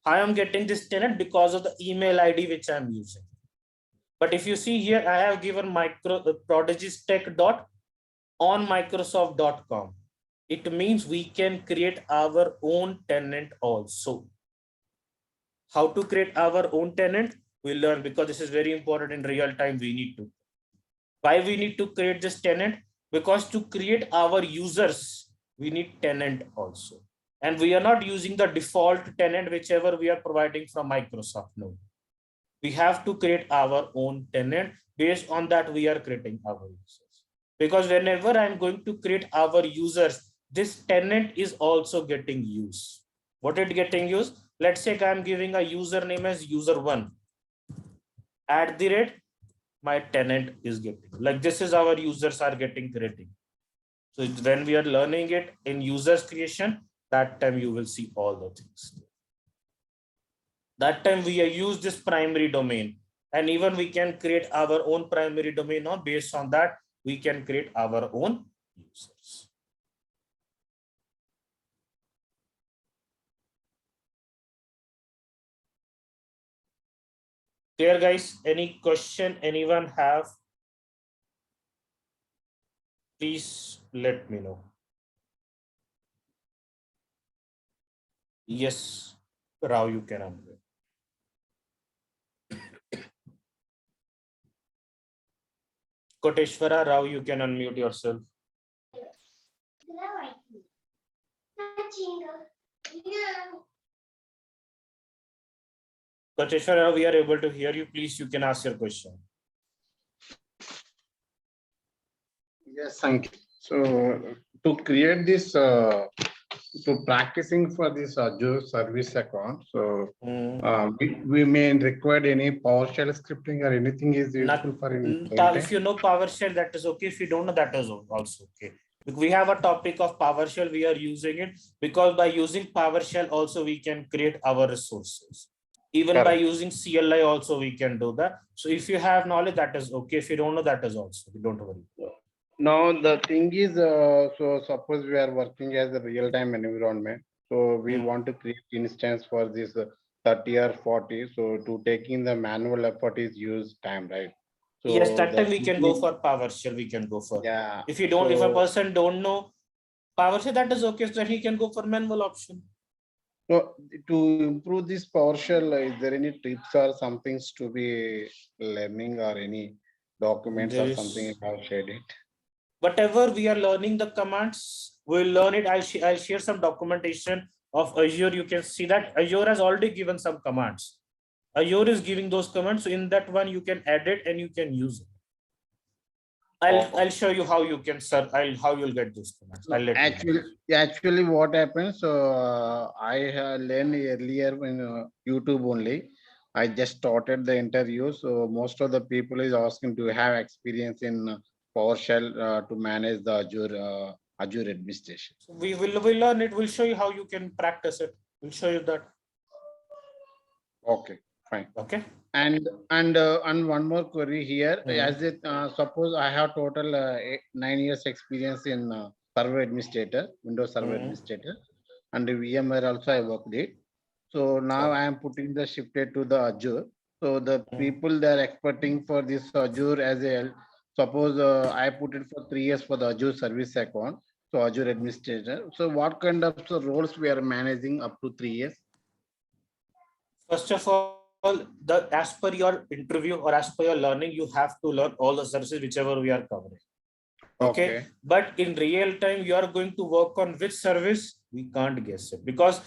I am getting this tenant because of the email ID which I am using. But if you see here, I have given prodigystech.on Microsoft.com. It means we can create our own tenant also. How to create our own tenant? We'll learn, because this is very important in real time. We need to. Why we need to create this tenant? Because to create our users, we need tenant also. And we are not using the default tenant, whichever we are providing from Microsoft. No. We have to create our own tenant. Based on that, we are creating our users. Because whenever I'm going to create our users, this tenant is also getting used. What it getting used? Let's say I'm giving a username as user1. At the rate, my tenant is getting. Like this is our users are getting creating. So when we are learning it in users creation, that time you will see all the things. That time we use this primary domain, and even we can create our own primary domain now. Based on that, we can create our own users. Clear, guys? Any question anyone have? Please let me know. Yes, Rao, you can unmute. Koteshwara, Rao, you can unmute yourself. Koteshwara, we are able to hear you. Please, you can ask your question.
Yes, thank you. So to create this, to practicing for this Azure service account, so we may require any PowerShell scripting or anything is useful for in
if you know PowerShell, that is okay. If you don't know, that is also okay. We have a topic of PowerShell. We are using it because by using PowerShell also we can create our resources. Even by using CLI also we can do that. So if you have knowledge, that is okay. If you don't know, that is also, don't worry.
Now the thing is, so suppose we are working as a real-time environment. So we want to create instance for this 30 or 40. So to taking the manual effort is use time, right? So
yes, that time we can go for PowerShell. We can go for.
Yeah.
If you don't, if a person don't know PowerShell, that is okay. So he can go for manual option.
So to improve this PowerShell, is there any tips or some things to be learning or any documents or something you have shared it?
Whatever we are learning the commands, we'll learn it. I'll share some documentation of Azure. You can see that Azure has already given some commands. Azure is giving those commands. So in that one, you can add it and you can use it. I'll show you how you can search. How you'll get those commands. I'll let
actually what happens. So I learned earlier in YouTube only. I just started the interview. So most of the people is asking to have experience in PowerShell to manage the Azure administration.
So we'll learn it. We'll show you how you can practice it. We'll show you that.
Okay, fine.
Okay.
And one more query here. As it suppose I have total 9 years experience in server administrator, Windows Server Administrator, and VMware also I worked it. So now I am putting the shifted to the Azure. So the people they are expecting for this Azure as a suppose I put it for 3 years for the Azure service account. So Azure administrator. So what kind of roles we are managing up to 3 years?
First of all, as per your interview or as per your learning, you have to learn all the services whichever we are covering. Okay. But in real time, you are going to work on which service? We can't guess it, because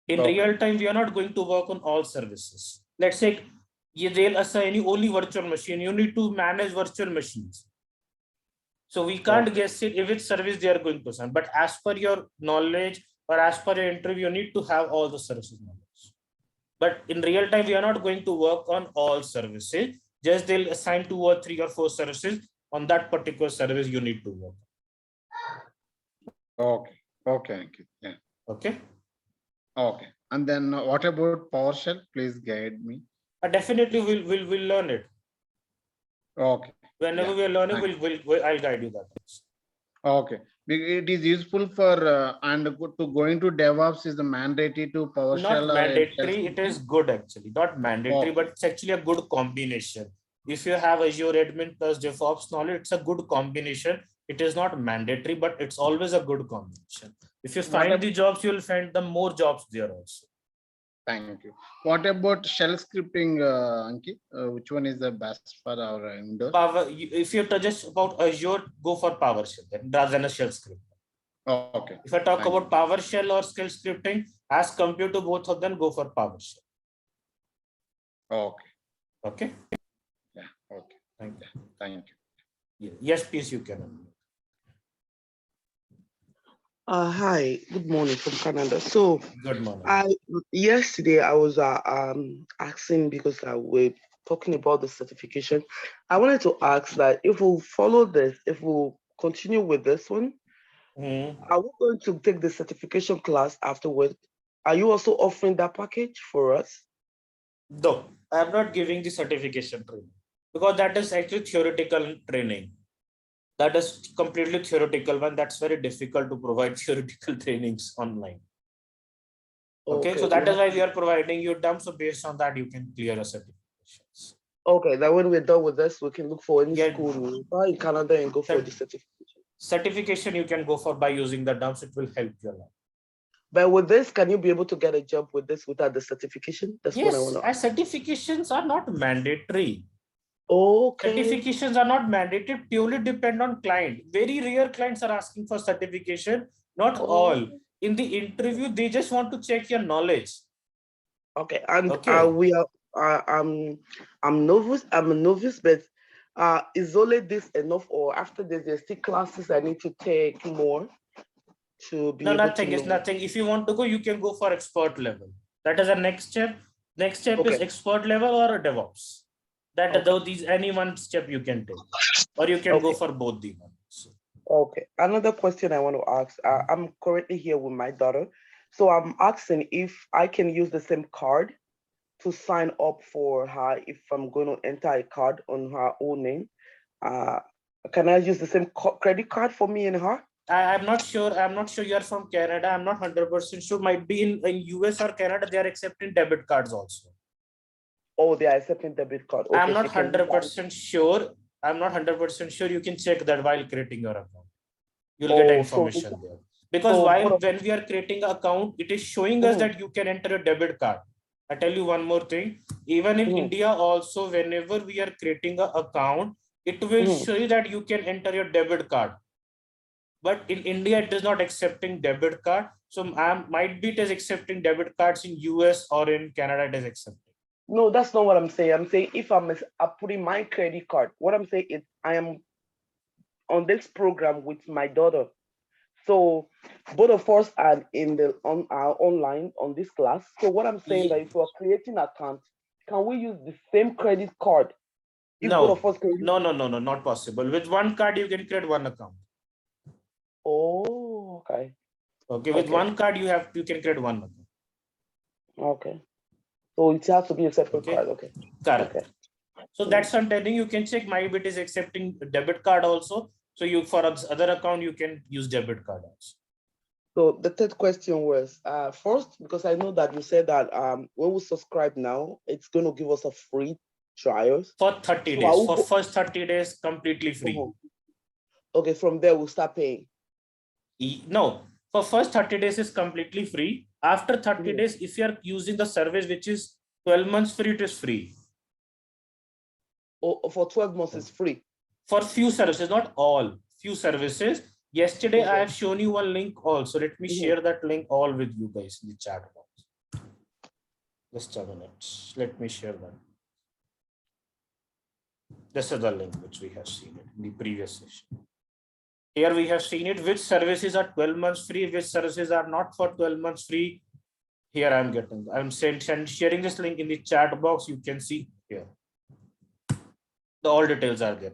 in real time, we are not going to work on all services. Let's say they'll assign you only virtual machine. You need to manage virtual machines. So we can't guess it if which service they are going to assign. But as per your knowledge or as per your interview, you need to have all the services knowledge. But in real time, we are not going to work on all services. Just they'll assign 2 or 3 or 4 services. On that particular service, you need to work.
Okay. Okay. Ankit. Yeah.
Okay.
Okay. And then what about PowerShell? Please guide me.
Definitely, we'll learn it.
Okay.
Whenever
Yeah,
we are learning,
thank
I'll guide you that.
Okay. It is useful for and to going to DevOps is the mandatory to PowerShell.
Not mandatory, it is good actually. Not mandatory,
Okay.
but it's actually a good combination. If you have Azure admin plus DevOps knowledge, it's a good combination. It is not mandatory, but it's always a good combination. If you find the jobs, you'll find the more jobs there also.
Thank you. What about shell scripting, Ankit? Which one is the best for our Windows?
If you just about Azure, go for PowerShell then, rather than a shell script.
Oh, okay.
If I talk about PowerShell or skill scripting, as compared to both of them, go for PowerShell.
Okay.
Okay.
Yeah. Okay.
Thank you.
Thank you.
Yes, please, you can.
Hi, good morning from Canada. So,
good morning.
Yesterday I was asking because we're talking about the certification. I wanted to ask that if we follow this, if we continue with this one, are we going to take the certification class afterwards? Are you also offering that package for us?
No, I'm not giving the certification training because that is actually theoretical training. That is completely theoretical one. That's very difficult to provide theoretical trainings online. Okay, so that is why we are providing you them. So based on that, you can clear a certifications.
Okay, then when we're done with this, we can look for any school in Canada and go for the certification.
Certification you can go for by using the dumps. It will help you a lot.
But with this, can you be able to get a job with this without the certification? That's what I want to
ask. Certifications are not mandatory.
Okay.
Certifications are not mandatory, purely depend on client. Very rare clients are asking for certification, not all. In the interview, they just want to check your knowledge.
Okay, and we are I'm novice, I'm a novice, but is only this enough, or after this there's still classes I need to take more to be able
nothing
to
is nothing. If you want to go, you can go for expert level. That is the next step. Next step is expert level or a DevOps. That though these any one step you can take, or you can go for both the ones.
Okay. Another question I want to ask. I'm currently here with my daughter, so I'm asking if I can use the same card to sign up for her if I'm going to enter a card on her own name. Can I use the same credit card for me and her?
I'm not sure. I'm not sure you're from Canada. I'm not 100% sure. Might be in US or Canada. They are accepting debit cards also.
Oh, they are accepting debit card. Okay,
I'm not 100% sure. I'm not 100% sure. You can check that while creating your account. You'll get information there. Because when we are creating an account, it is showing us that you can enter a debit card. I tell you one more thing. Even in India also, whenever we are creating an account, it will show you that you can enter your debit card. But in India, it is not accepting debit card. So might be it is accepting debit cards in US or in Canada, it is accepting.
No, that's not what I'm saying. I'm saying if I'm putting my credit card, what I'm saying is I am on this program with my daughter. So both of us are in the online on this class. So what I'm saying that if we're creating an account, can we use the same credit card?
No, not possible. With one card, you can create one account.
Oh, okay.
Okay, with one card, you can create one account.
Okay. So it has to be a separate card. Okay.
Correct. Okay. So that's what I'm telling you. You can check MyBit is accepting debit card also. So you for other account, you can use debit card also.
So the third question was first, because I know that you said that when we subscribe now, it's going to give us a free trials.
For 30 days. For first 30 days, completely free.
Okay, from there we'll start paying.
No, for first 30 days is completely free. After 30 days, if you are using the service which is 12 months free, it is free.
Oh, for 12 months it's free?
For few services, not all. Few services. Yesterday, I have shown you one link also. Let me share that link all with you guys in the chat box. Just a minute. Let me share that. This is the link which we have seen it in the previous session. Here we have seen it, which services are 12 months free, which services are not for 12 months free. Here I'm getting. I'm sharing this link in the chat box. You can see here. All details are there.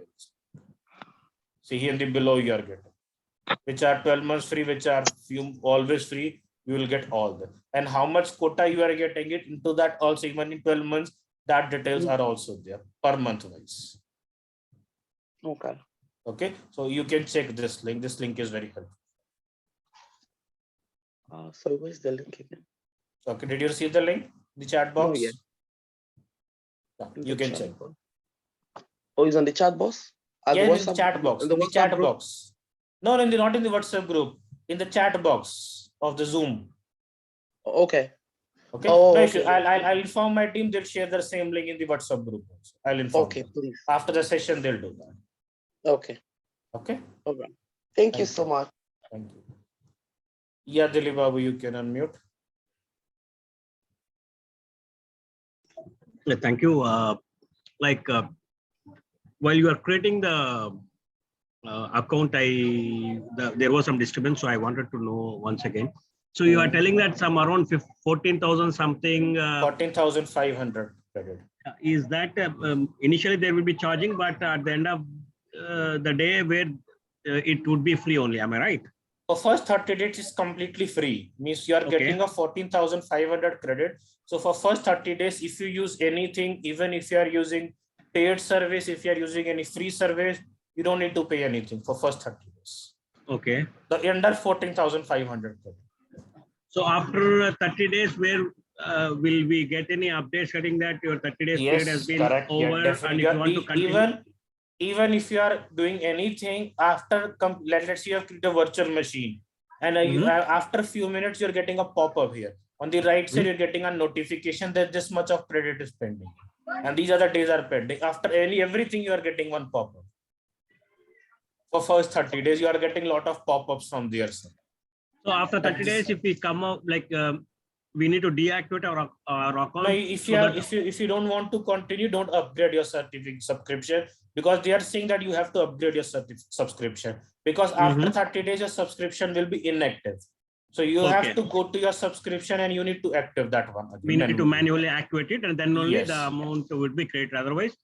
See here in the below you are getting. Which are 12 months free, which are always free. You will get all that. And how much quota you are getting it into that also, even in 12 months, that details are also there per month wise.
Okay.
Okay, so you can check this link. This link is very helpful.
So where's the link again?
Okay, did you receive the link? The chat box?
No, yet.
You can check.
Oh, it's on the chat box?
Yes, in the chat box. In the chat
group?
box. No, not in the WhatsApp group. In the chat box of the Zoom.
Okay.
Okay.
Oh,
no
okay.
issue. I'll inform my team. They'll share the same link in the WhatsApp group also. I'll inform.
Okay,
them.
please.
After the session, they'll do that.
Okay.
Okay.
All right. Thank you so much.
Thank you. Yeah, Dilip Babu, you can unmute.
Thank you. While you are creating the account, there was some disturbance, so I wanted to know once again. So you are telling that some around 14,000 something.
14,500 credit.
Is that initially there will be charging, but at the end of the day where it would be free only, am I right?
For first 30 days is completely free. Means you are getting a 14,500 credit. So for first 30 days, if you use anything, even if you are using paid service, if you are using any free service, you don't need to pay anything for first 30 days.
Okay.
The under 14,500 credit.
So after 30 days, where will we get any updates saying that your 30 days period has been over? And if you want to continue,
even if you are doing anything after, let's say you have created a virtual machine, and after a few minutes you're getting a pop-up here on the right side. You're getting a notification that this much of credit is pending, and these other days are pending. After everything, you are getting one pop-up. For first 30 days, you are getting a lot of pop-ups from their side.
So after 30 days, if we come out, we need to deactivate our account.
No, if you don't want to continue, don't upgrade your certificate subscription, because they are saying that you have to upgrade your subscription, because after 30 days your subscription will be inactive. So you have to go to your subscription and you need to active that one again.
We need to manually activate it, and then only the amount would be created. Otherwise,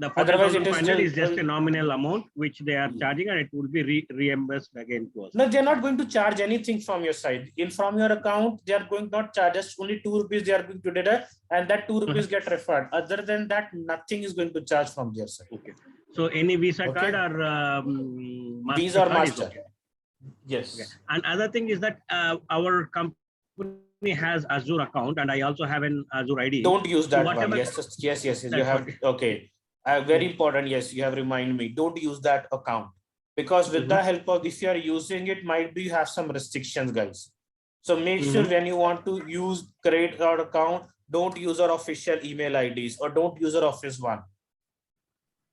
the 14,500 is just a nominal amount which they are charging, and it will be reimbursed again to us.
No, they're not going to charge anything from your side. From your account, they are going not charge us only 2 rupees. They are going to deduct, and that 2 rupees get refunded. Other than that, nothing is going to charge from their side.
Okay. So any Visa card or
Visa or Master. Yes.
Okay. And other thing is that our company has Azure account, and I also have an Azure ID.
Don't use that one. Yes. You have okay. Very important. Yes, you have reminded me. Don't use that account, because with the help of, if you are using it, might be you have some restrictions, guys. So make sure when you want to create our account, don't use our official email IDs or don't use our office one,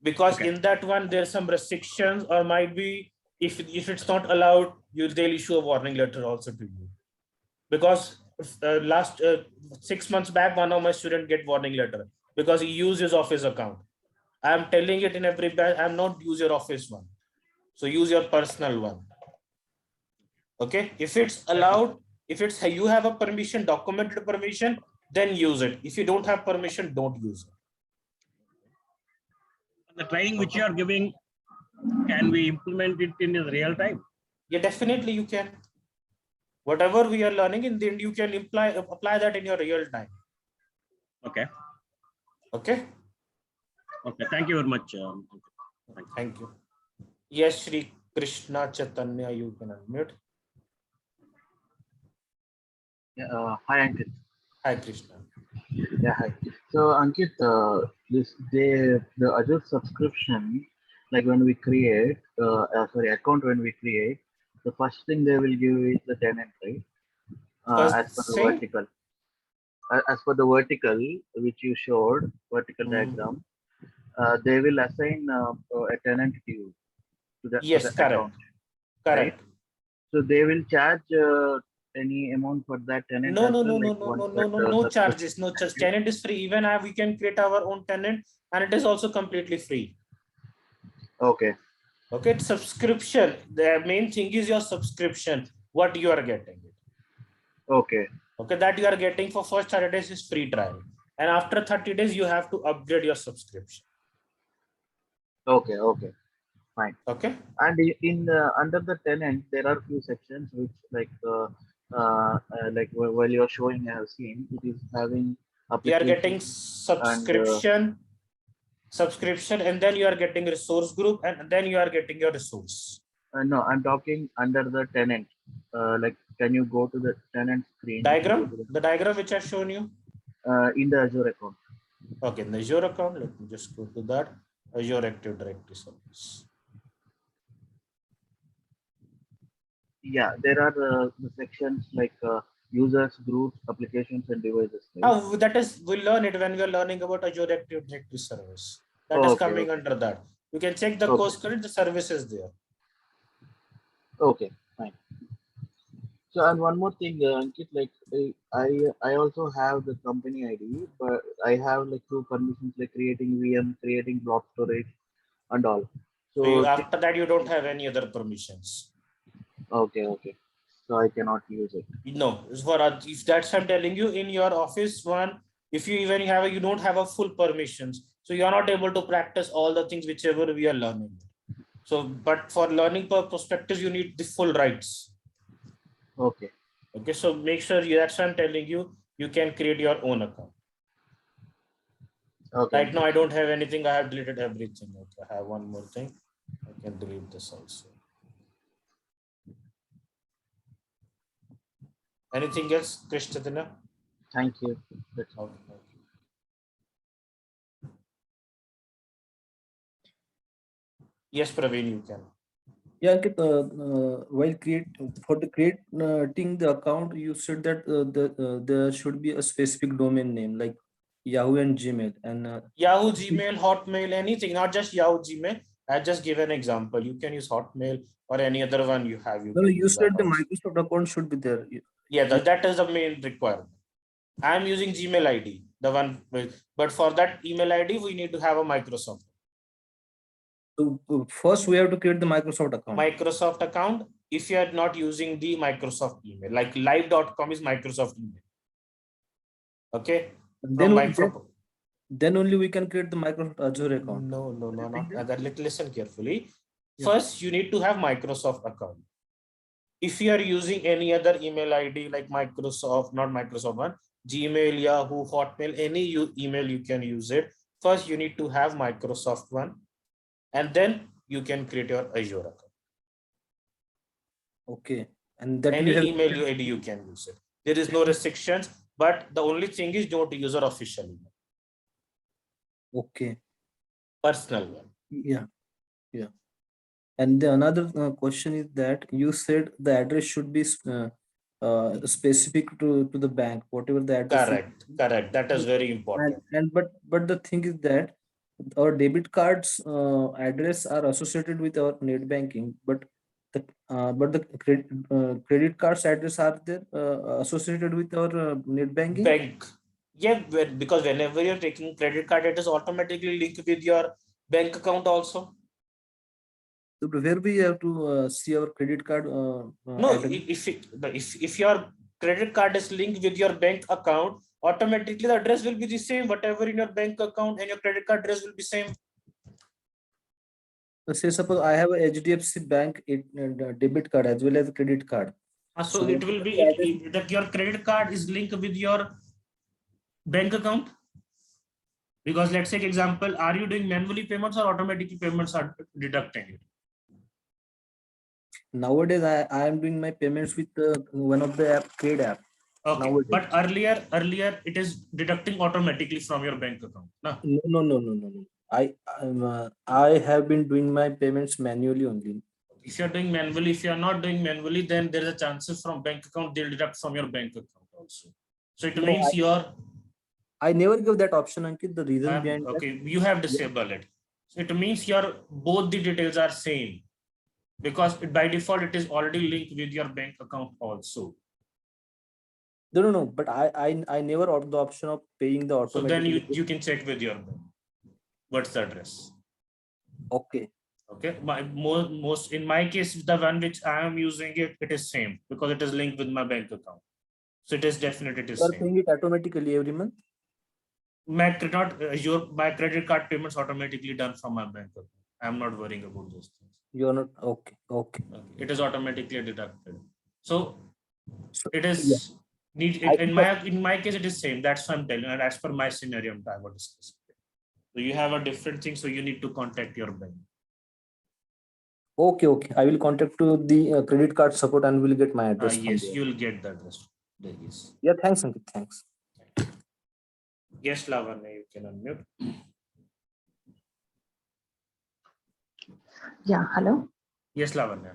because in that one there's some restrictions, or might be if it's not allowed, they'll issue a warning letter also to you. Because last 6 months back, one of my students get warning letter because he used his office account. I'm telling it in every batch, I'm not use your office one. So use your personal one. Okay. If it's allowed, if it's you have a permission, documented permission, then use it. If you don't have permission, don't use it.
The training which you are giving, can we implement it in real time?
Yeah, definitely you can. Whatever we are learning, in the end, you can apply that in your real time.
Okay.
Okay.
Okay, thank you very much.
Thank you. Yes, Shri Krishna Chaitanya, you can unmute.
Yeah, hi, Ankit.
Hi, Krishna.
Yeah, hi. So, Ankit, the Azure subscription, like when we create, account when we create, the first thing they will give is the tenant, right? As per the vertical. As per the vertical, which you showed, vertical diagram, they will assign a tenant to you. To the
correct.
Account,
correct.
Right? So they will charge any amount for that tenant?
No charges. No charge. Tenant is free. Even we can create our own tenant, and it is also completely free.
Okay.
Okay, subscription. The main thing is your subscription, what you are getting.
Okay.
Okay, that you are getting for first 30 days is free trial. And after 30 days, you have to upgrade your subscription.
Okay, okay, fine.
Okay.
And in under the tenant, there are few sections which like while you are showing, I have seen it is having
You are getting
application
subscription, and then you are getting resource group, and then you are getting your resource.
no, I'm talking under the tenant. Like, can you go to the tenant screen?
Diagram, the diagram which I've shown you.
In the Azure account.
Okay, in the Azure account, let me just go to that Azure Active Directory service.
Yeah, there are the sections like users, groups, applications, and devices. Right?
Oh, that is, we'll learn it when we are learning about Azure Active Directory service. That is
Okay,
coming
okay.
under that. You can check the course credit, the service is there.
Okay, fine. So, and one more thing, Ankit, like I also have the company ID, but I have like two permissions like creating VM, creating block storage, and all.
So you,
So
after that, you don't have any other permissions.
okay, okay. So I cannot use it.
No, for if that's I'm telling you, in your office one, if you even have you don't have a full permissions, so you are not able to practice all the things whichever we are learning. So, but for learning perspective, you need the full rights.
Okay.
Okay, so make sure that's what I'm telling you. You can create your own account.
Okay.
Right now, I don't have anything. I have deleted everything. Okay, I have one more thing. I can delete this also. Anything else, Krish Chaitanya?
Thank you.
Okay. Yes, Praveen, you can.
Yeah, Ankit, while creating the account, you said that there should be a specific domain name like Yahoo and Gmail and
Yahoo, Gmail, Hotmail, anything, not just Yahoo, Gmail. I just give an example. You can use Hotmail or any other one you have.
no, you said the Microsoft account should be there.
Yeah, that is the main requirement. I'm using Gmail ID, the one, but for that email ID, we need to have a Microsoft.
So first we have to create the Microsoft account.
Microsoft account. If you are not using the Microsoft email, like live.com is Microsoft email. Okay.
Then only we can create the Microsoft Azure account.
No, not. Listen carefully. First, you need to have Microsoft account. If you are using any other email ID like Microsoft, not Microsoft one, Gmail, Yahoo, Hotmail, any email you can use it. First, you need to have Microsoft one, and then you can create your Azure account.
Okay, and that
any email ID you can use it. There is no restrictions, but the only thing is don't use your official email.
Okay.
Personal one.
Yeah. And the another question is that you said the address should be specific to the bank, whatever the address.
Correct. That is very important.
But the thing is that our debit cards address are associated with our net banking, but the credit cards address are there associated with our net banking.
Bank. Yeah, because whenever you're taking credit card, it is automatically linked with your bank account also.
So where we have to see our credit card?
No, if your credit card is linked with your bank account, automatically the address will be the same. Whatever in your bank account and your credit card address will be same.
Say suppose I have a HDFC bank debit card as well as a credit card.
So it will be that your credit card is linked with your bank account. Because let's take example, are you doing manually payments or automatically payments are deducting it?
Nowadays, I am doing my payments with one of the trade app.
Okay,
nowadays.
But earlier it is deducting automatically from your bank account.
No. I have been doing my payments manually only.
If you're doing manually, if you're not doing manually, then there's a chances from bank account they'll deduct from your bank account also. So it means
I never give that option, Ankit. The reason behind
you have disabled it. So it means both the details are same, because by default it is already linked with your bank account also.
No. But I never opt the option of paying the automatic.
So then you can check with your bank. What's the address?
Okay.
Most in my case, the one which I am using it is same because it is linked with my bank account. So it is definitely the
You are
same.
paying it automatically every month?
My credit card payments automatically done from my bank account. I'm not worrying about those things.
You are not okay. Okay.
It is automatically deducted. So it
Yeah.
is in my case it is same. That's what I'm telling you. And as per my scenario, I'm discussing. So you have a different thing. So you need to contact your bank.
Okay, okay. I will contact to the credit card support and will get my address.
Yes,
from there.
you'll get that address. Yes.
Yeah, thanks, Ankit. Thanks.
Yes, Lavanya, you can unmute.
Yeah, hello.
Yes, Lavanya.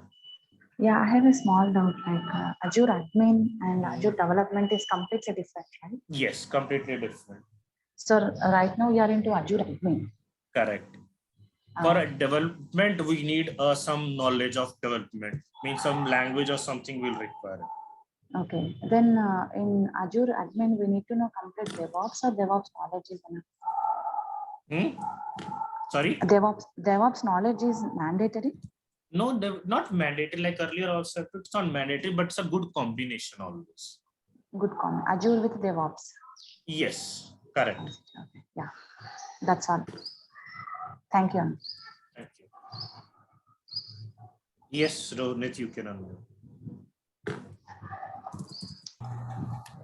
Yeah, I have a small doubt. Like Azure admin and Azure development is completely different, right?
Yes, completely different.
So right now you are into Azure admin.
Correct. For a development, we need some knowledge of development. Means some language or something will require.
Okay. Then in Azure admin, we need to know complete DevOps or DevOps knowledge is enough.
Sorry?
DevOps knowledge is mandatory?
No, not mandatory. Like earlier also, it's not mandatory, but it's a good combination always.
Good Azure with DevOps.
Yes, correct.
Okay. Yeah, that's all. Thank you.
Thank you. Yes, Ronit, you can unmute.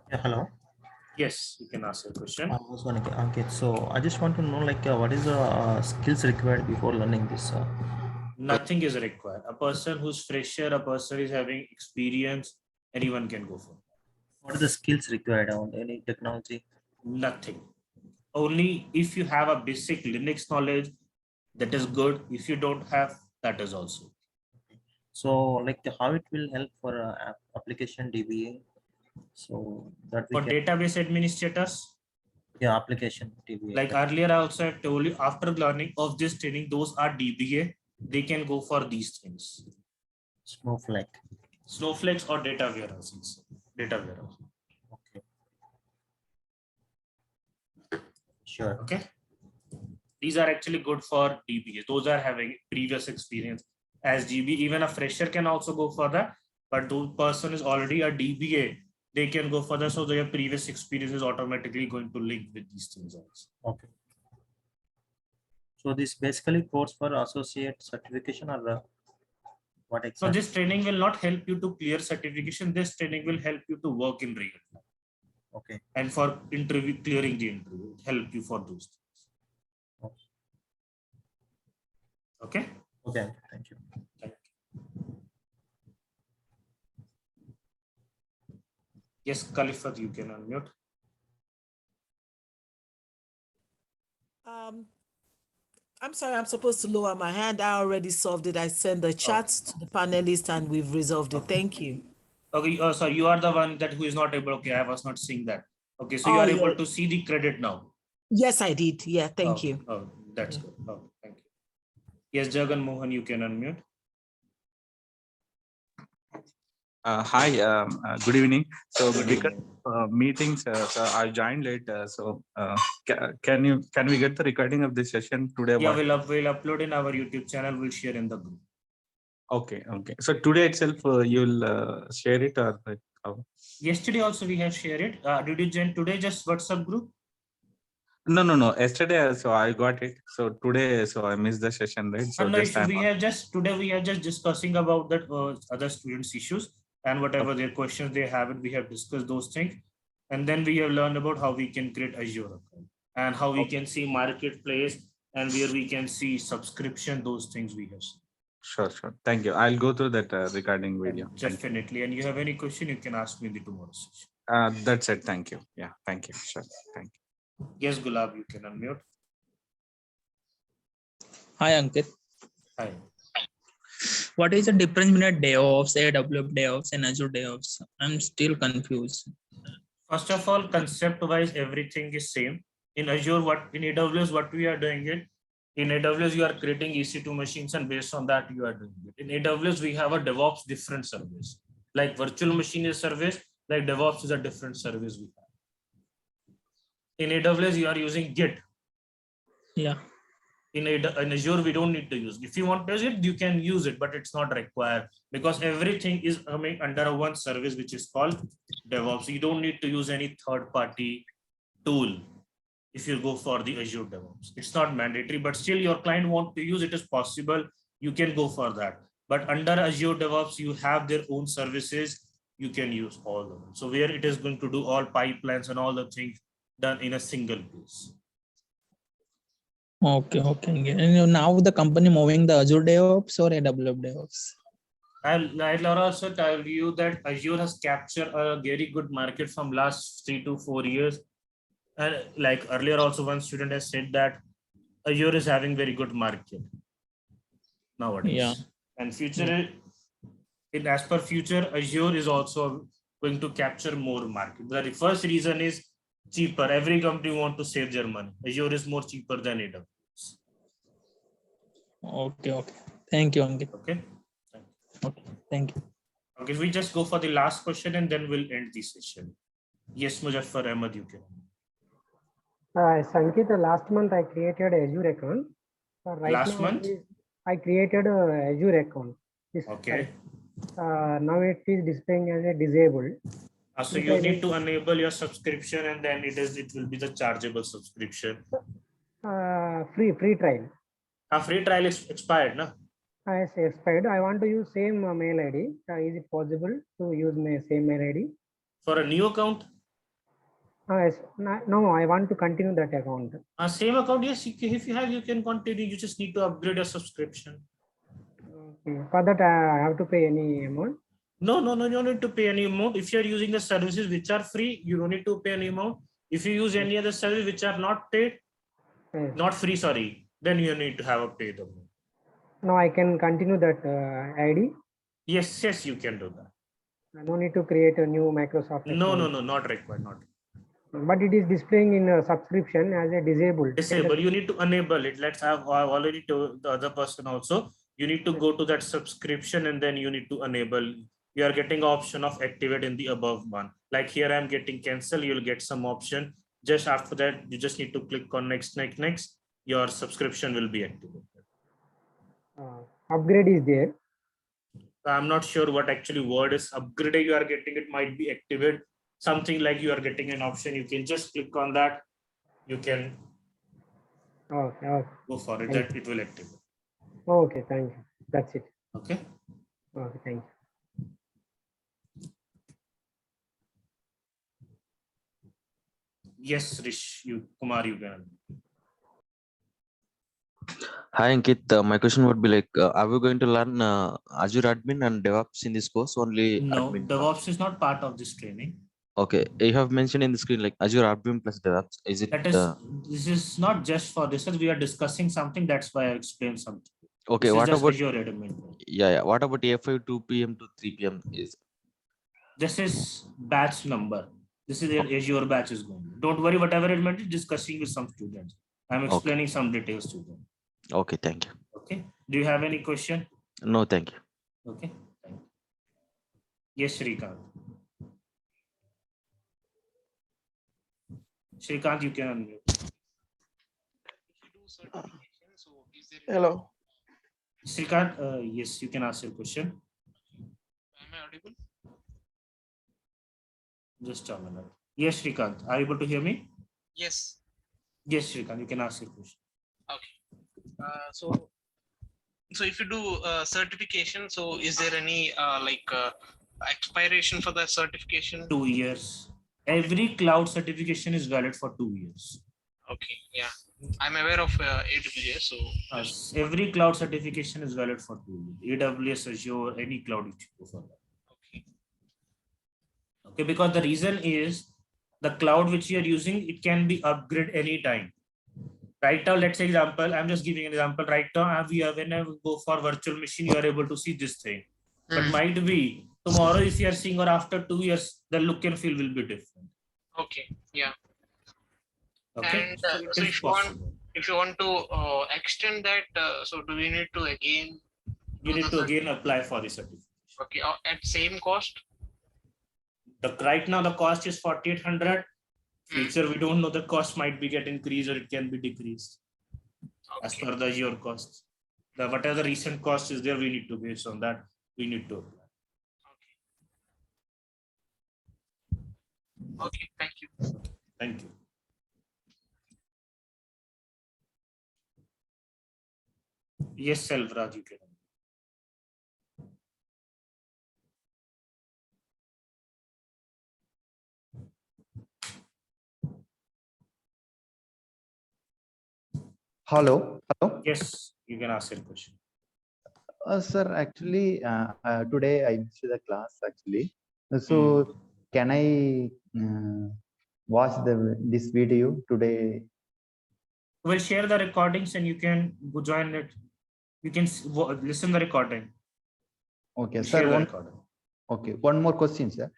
Yeah, hello.
Yes, you can ask your question.
I was going to Ankit. So I just want to know, like, what is the skills required before learning this?
Nothing is required. A person who's fresher, a person is having experience, anyone can go for it.
What are the skills required on any technology?
Nothing. Only if you have a basic Linux knowledge, that is good. If you don't have, that is also.
So, like, how it will help for application DBA? So that we
for database administrators.
Yeah, application DBA.
Like earlier, I also have told you, after learning of this training, those are DBA. They can go for these things. Snowflakes or data warehouses. Data warehouse.
Okay. Sure.
Okay. These are actually good for DBA. Those are having previous experience as DB. Even a fresher can also go for that. But the person is already a DBA, they can go for that. So their previous experience is automatically going to link with these things also.
Okay. So this basically course for associate certification or what exactly?
So this training will not help you to clear certification. This training will help you to work in real time.
Okay.
And for interview, clearing the interview, help you for those things. Okay.
Okay. Thank you.
Yes, Khalifat, you can unmute.
I'm sorry, I'm supposed to lower my hand. I already solved it. I sent the chat to the panelists and we've resolved it. Thank you.
Okay, so you are the one that who is not able. Okay, I was not seeing that. Okay, so you are able to see the credit now.
Yes, I did. Yeah, thank you.
Oh, that's good. Oh, thank you. Yes, Jagan Mohan, you can unmute.
Hi, good evening. So because meetings, so I joined late. Can we get the recording of this session today?
Yeah, we'll upload in our YouTube channel. We'll share in the group.
Okay. So today itself, you'll share it or like how?
Yesterday also we have shared it. Did you join today just WhatsApp group?
No. Yesterday, so I got it. So today, so I missed the session, right? So
No,
just
we are just discussing about that other students' issues and whatever their questions they have, and we have discussed those things. And then we have learned about how we can create Azure account and how we can see marketplace and where we can see subscription. Those things we have seen.
Sure. Thank you. I'll go through that recording video.
Definitely. And you have any question, you can ask me in the tomorrow session.
That's it. Thank you. Yeah. Thank you. Sure. Thank you.
Yes, Gulab, you can unmute.
Hi, Ankit.
Hi.
What is the difference between DevOps, AWS DevOps, and Azure DevOps? I'm still confused.
First of all, concept-wise, everything is same. In Azure, in AWS, what we are doing it. In AWS, you are creating EC2 machines, and based on that, you are doing it. In AWS, we have a DevOps different service. Like virtual machine is service, like DevOps is a different service we have. In AWS, you are using Git.
Yeah.
In Azure, we don't need to use. If you want to use it, you can use it, but it's not required because everything is coming under one service, which is called DevOps. You don't need to use any third-party tool if you go for the Azure DevOps. It's not mandatory, but still your client want to use it is possible. You can go for that. But under Azure DevOps, you have their own services. You can use all of them. So where it is going to do all pipelines and all the things done in a single place.
Okay, okay. And now the company moving the Azure DevOps or AWS DevOps?
I'll also tell you that Azure has captured a very good market from last 3 to 4 years. And like earlier also one student has said that Azure is having very good market nowadays.
Yeah.
And future, as per future, Azure is also going to capture more market. The first reason is cheaper. Every company want to save their money. Azure is more cheaper than AWS.
Okay, okay. Thank you, Ankit.
Okay.
Okay, thank you.
Okay, we just go for the last question and then we'll end the session. Yes, Muzaffar Ahmad, you can.
Sankit, last month I created an Azure account.
Last month?
I created an Azure account.
Okay.
Now it is displaying as a disabled.
So you need to enable your subscription and then it will be the chargeable subscription.
Free trial.
Free trial is expired, no?
It's expired. I want to use same mail ID. Is it possible to use my same mail ID?
For a new account?
Yes. No, I want to continue that account.
Same account, yes. If you have, you can continue. You just need to upgrade your subscription.
Okay. For that, I have to pay any amount?
No, you don't need to pay any amount. If you are using the services which are free, you don't need to pay any amount. If you use any other service which are not paid, not free, sorry, then you need to have a paid amount.
No, I can continue that ID?
Yes, you can do that.
I don't need to create a new Microsoft account.
No, not required, not required.
But it is displaying in a subscription as a disabled.
Disable, you need to enable it. I've already told the other person also. You need to go to that subscription and then you need to enable. You are getting option of activate in the above one. Like here I'm getting cancel, you'll get some option. Just after that, you just need to click on next. Your subscription will be activated.
Upgrade is there.
I'm not sure what actually word is upgrade you are getting. It might be activate. Something like you are getting an option. You can just click on that. You can
okay.
Go for it. That it will activate.
Okay, thank you. That's it.
Okay.
Okay, thank you.
Yes, Rish, Kumar, you can.
Hi Ankit, my question would be like, are we going to learn Azure Admin and DevOps in this course? Only
no,
admin?
DevOps is not part of this training.
Okay, you have mentioned in the screen like Azure Admin plus DevOps. Is it?
That is, this is not just for this. We are discussing something. That's why I explained something.
Okay,
this
what about
Azure Admin?
Yeah. What about A5 2 p.m. to 3 p.m. is?
This is batch number. This is their Azure batch is going. Don't worry, whatever it meant, discussing with some students. I'm explaining some details to them.
Okay, thank you.
Okay. Do you have any question?
No, thank you.
Okay. Thank you. Yes, Shrikant. Shrikant, you can unmute.
Hello.
Shrikant, yes, you can ask your question.
Am I audible?
Just a minute. Yes, Shrikant, are you able to hear me?
Yes.
Yes, Shrikant, you can ask your question.
Okay. So if you do certification, so is there any expiration for the certification?
2 years. Every cloud certification is valid for 2 years.
Okay, yeah. I'm aware of AWS. So
every cloud certification is valid for 2 years. AWS, Azure, any cloud you go for that. Okay, because the reason is the cloud which you are using, it can be upgraded anytime. Right now, let's say example, I'm just giving an example. Right now, when I go for virtual machine, you are able to see this thing. But might be tomorrow, if you are seeing or after 2 years, the look and feel will be different.
Okay, yeah.
Okay.
And so if you want to extend that, so do we need to again?
You need to again apply for the certificate.
Okay, at same cost?
Right now the cost is 4,800. Future, we don't know, the cost might be get increased or it can be decreased. As per the Azure cost. Whatever the recent cost is there, we need to base on that. We need to apply.
Okay, thank you.
Thank you. Yes, Selvraj, you can.
Hello. Hello.
Yes, you can ask a question.
Sir, actually, today I missed the class actually. So can I watch this video today?
We'll share the recordings and you can go join it. You can listen the recording.
Okay,
We'll
sir.
share the recording.
Okay, one more question, sir.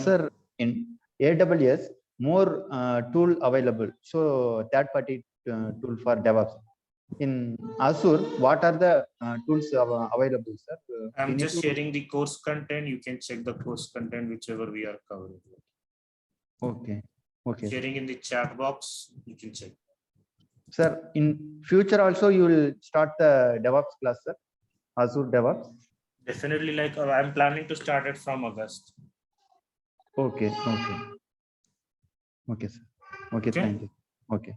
Sir, in AWS, more tool available. So third party tool for DevOps. In Azure, what are the tools available, sir?
I'm just sharing the course content. You can check the course content, whichever we are covering.
Okay. Okay.
Sharing in the chat box, you can check.
Sir, in future also you will start the DevOps class, sir? Azure DevOps?
Definitely, like I'm planning to start it from August.
Okay, okay. Okay, sir. Okay,
Okay.
thank you. Okay.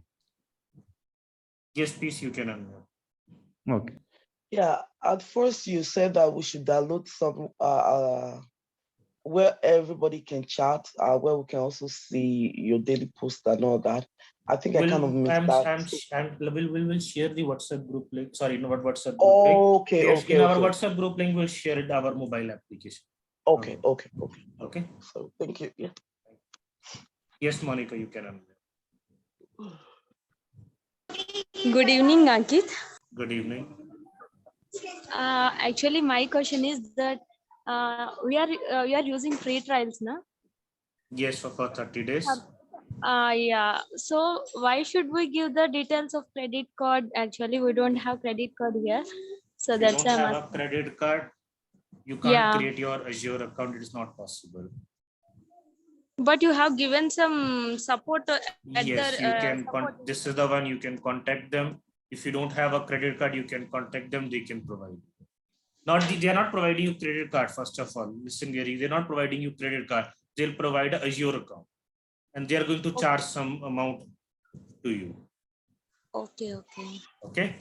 Yes, please, you can unmute.
Okay.
Yeah, at first you said that we should download some where everybody can chat, where we can also see your daily post and all that. I think I kind of missed that.
We'll share the WhatsApp group link. Sorry, no, what WhatsApp group
Okay,
link.
okay,
In our
okay.
WhatsApp group link, we'll share it our mobile application.
Okay, okay, okay.
Okay.
So thank you. Yeah.
Yes, Monica, you can unmute.
Good evening, Ankit.
Good evening.
Actually, my question is that we are using free trials, na?
Yes, for 30 days.
Yeah. So why should we give the details of credit card? Actually, we don't have credit card here, so
If you
that's
don't
why I'm
have a
asking.
credit card, you can't
Yeah.
create your Azure account. It is not possible.
But you have given some support at
Yes,
the
you can. This is the one you can contact them. If you don't have a credit card, you can contact them. They can provide. They are not providing you credit card. First of all, listen, Gary. They're not providing you credit card. They'll provide a Azure account, and they are going to charge some amount to you.
Okay. Okay.
Okay.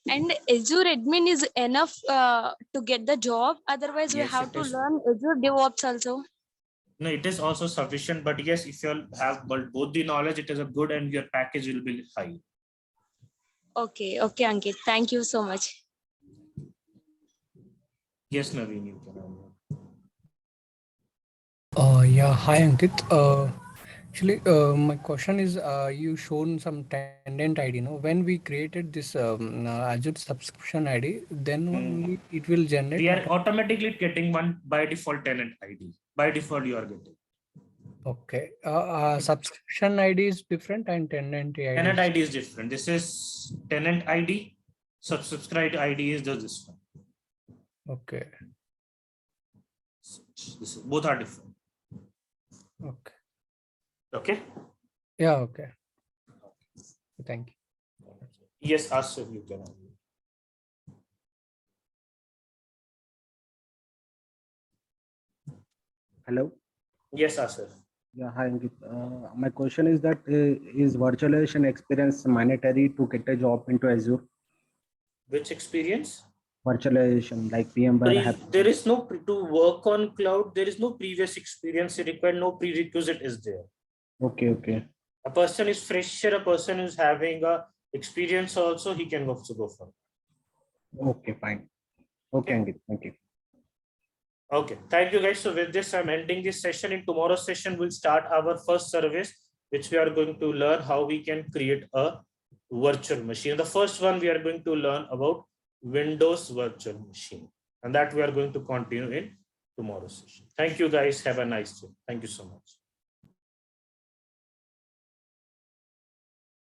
And Azure admin is enough to get the job. Otherwise, we
Yes,
have
it
to
is.
learn Azure DevOps also.
No, it is also sufficient. But yes, if you have both the knowledge, it is a good, and your package will be high.
Okay. Okay, Ankit. Thank you so much.
Yes, Naveen, you can.
Yeah, hi Ankit. Actually, my question is, you shown some tenant ID. No, when we created this Azure subscription ID, then only it will generate.
We are automatically getting one by default tenant ID. By default, you are getting.
Okay. Subscription ID is different and tenant ID.
Tenant ID is different. This is tenant ID. Subscribed ID is this one.
Okay.
Both are different.
Okay.
Okay.
Yeah. Okay. Thank you.
Yes, Asif, you can.
Hello.
Yes, Asif.
Yeah, hi Ankit. My question is that is virtualization experience mandatory to get a job into Azure?
Which experience?
Virtualization, like VMware.
There is no to work on cloud. There is no previous experience required. No prerequisite is there.
Okay, okay.
A person is fresher. A person is having a experience also. He can also go for it.
Okay, fine. Okay, Ankit. Thank you.
Okay, thank you guys. So with this, I'm ending this session. In tomorrow's session, we'll start our first service, which we are going to learn how we can create a virtual machine. The first one we are going to learn about Windows virtual machine, and that we are going to continue in tomorrow's session. Thank you guys. Have a nice day. Thank you so much.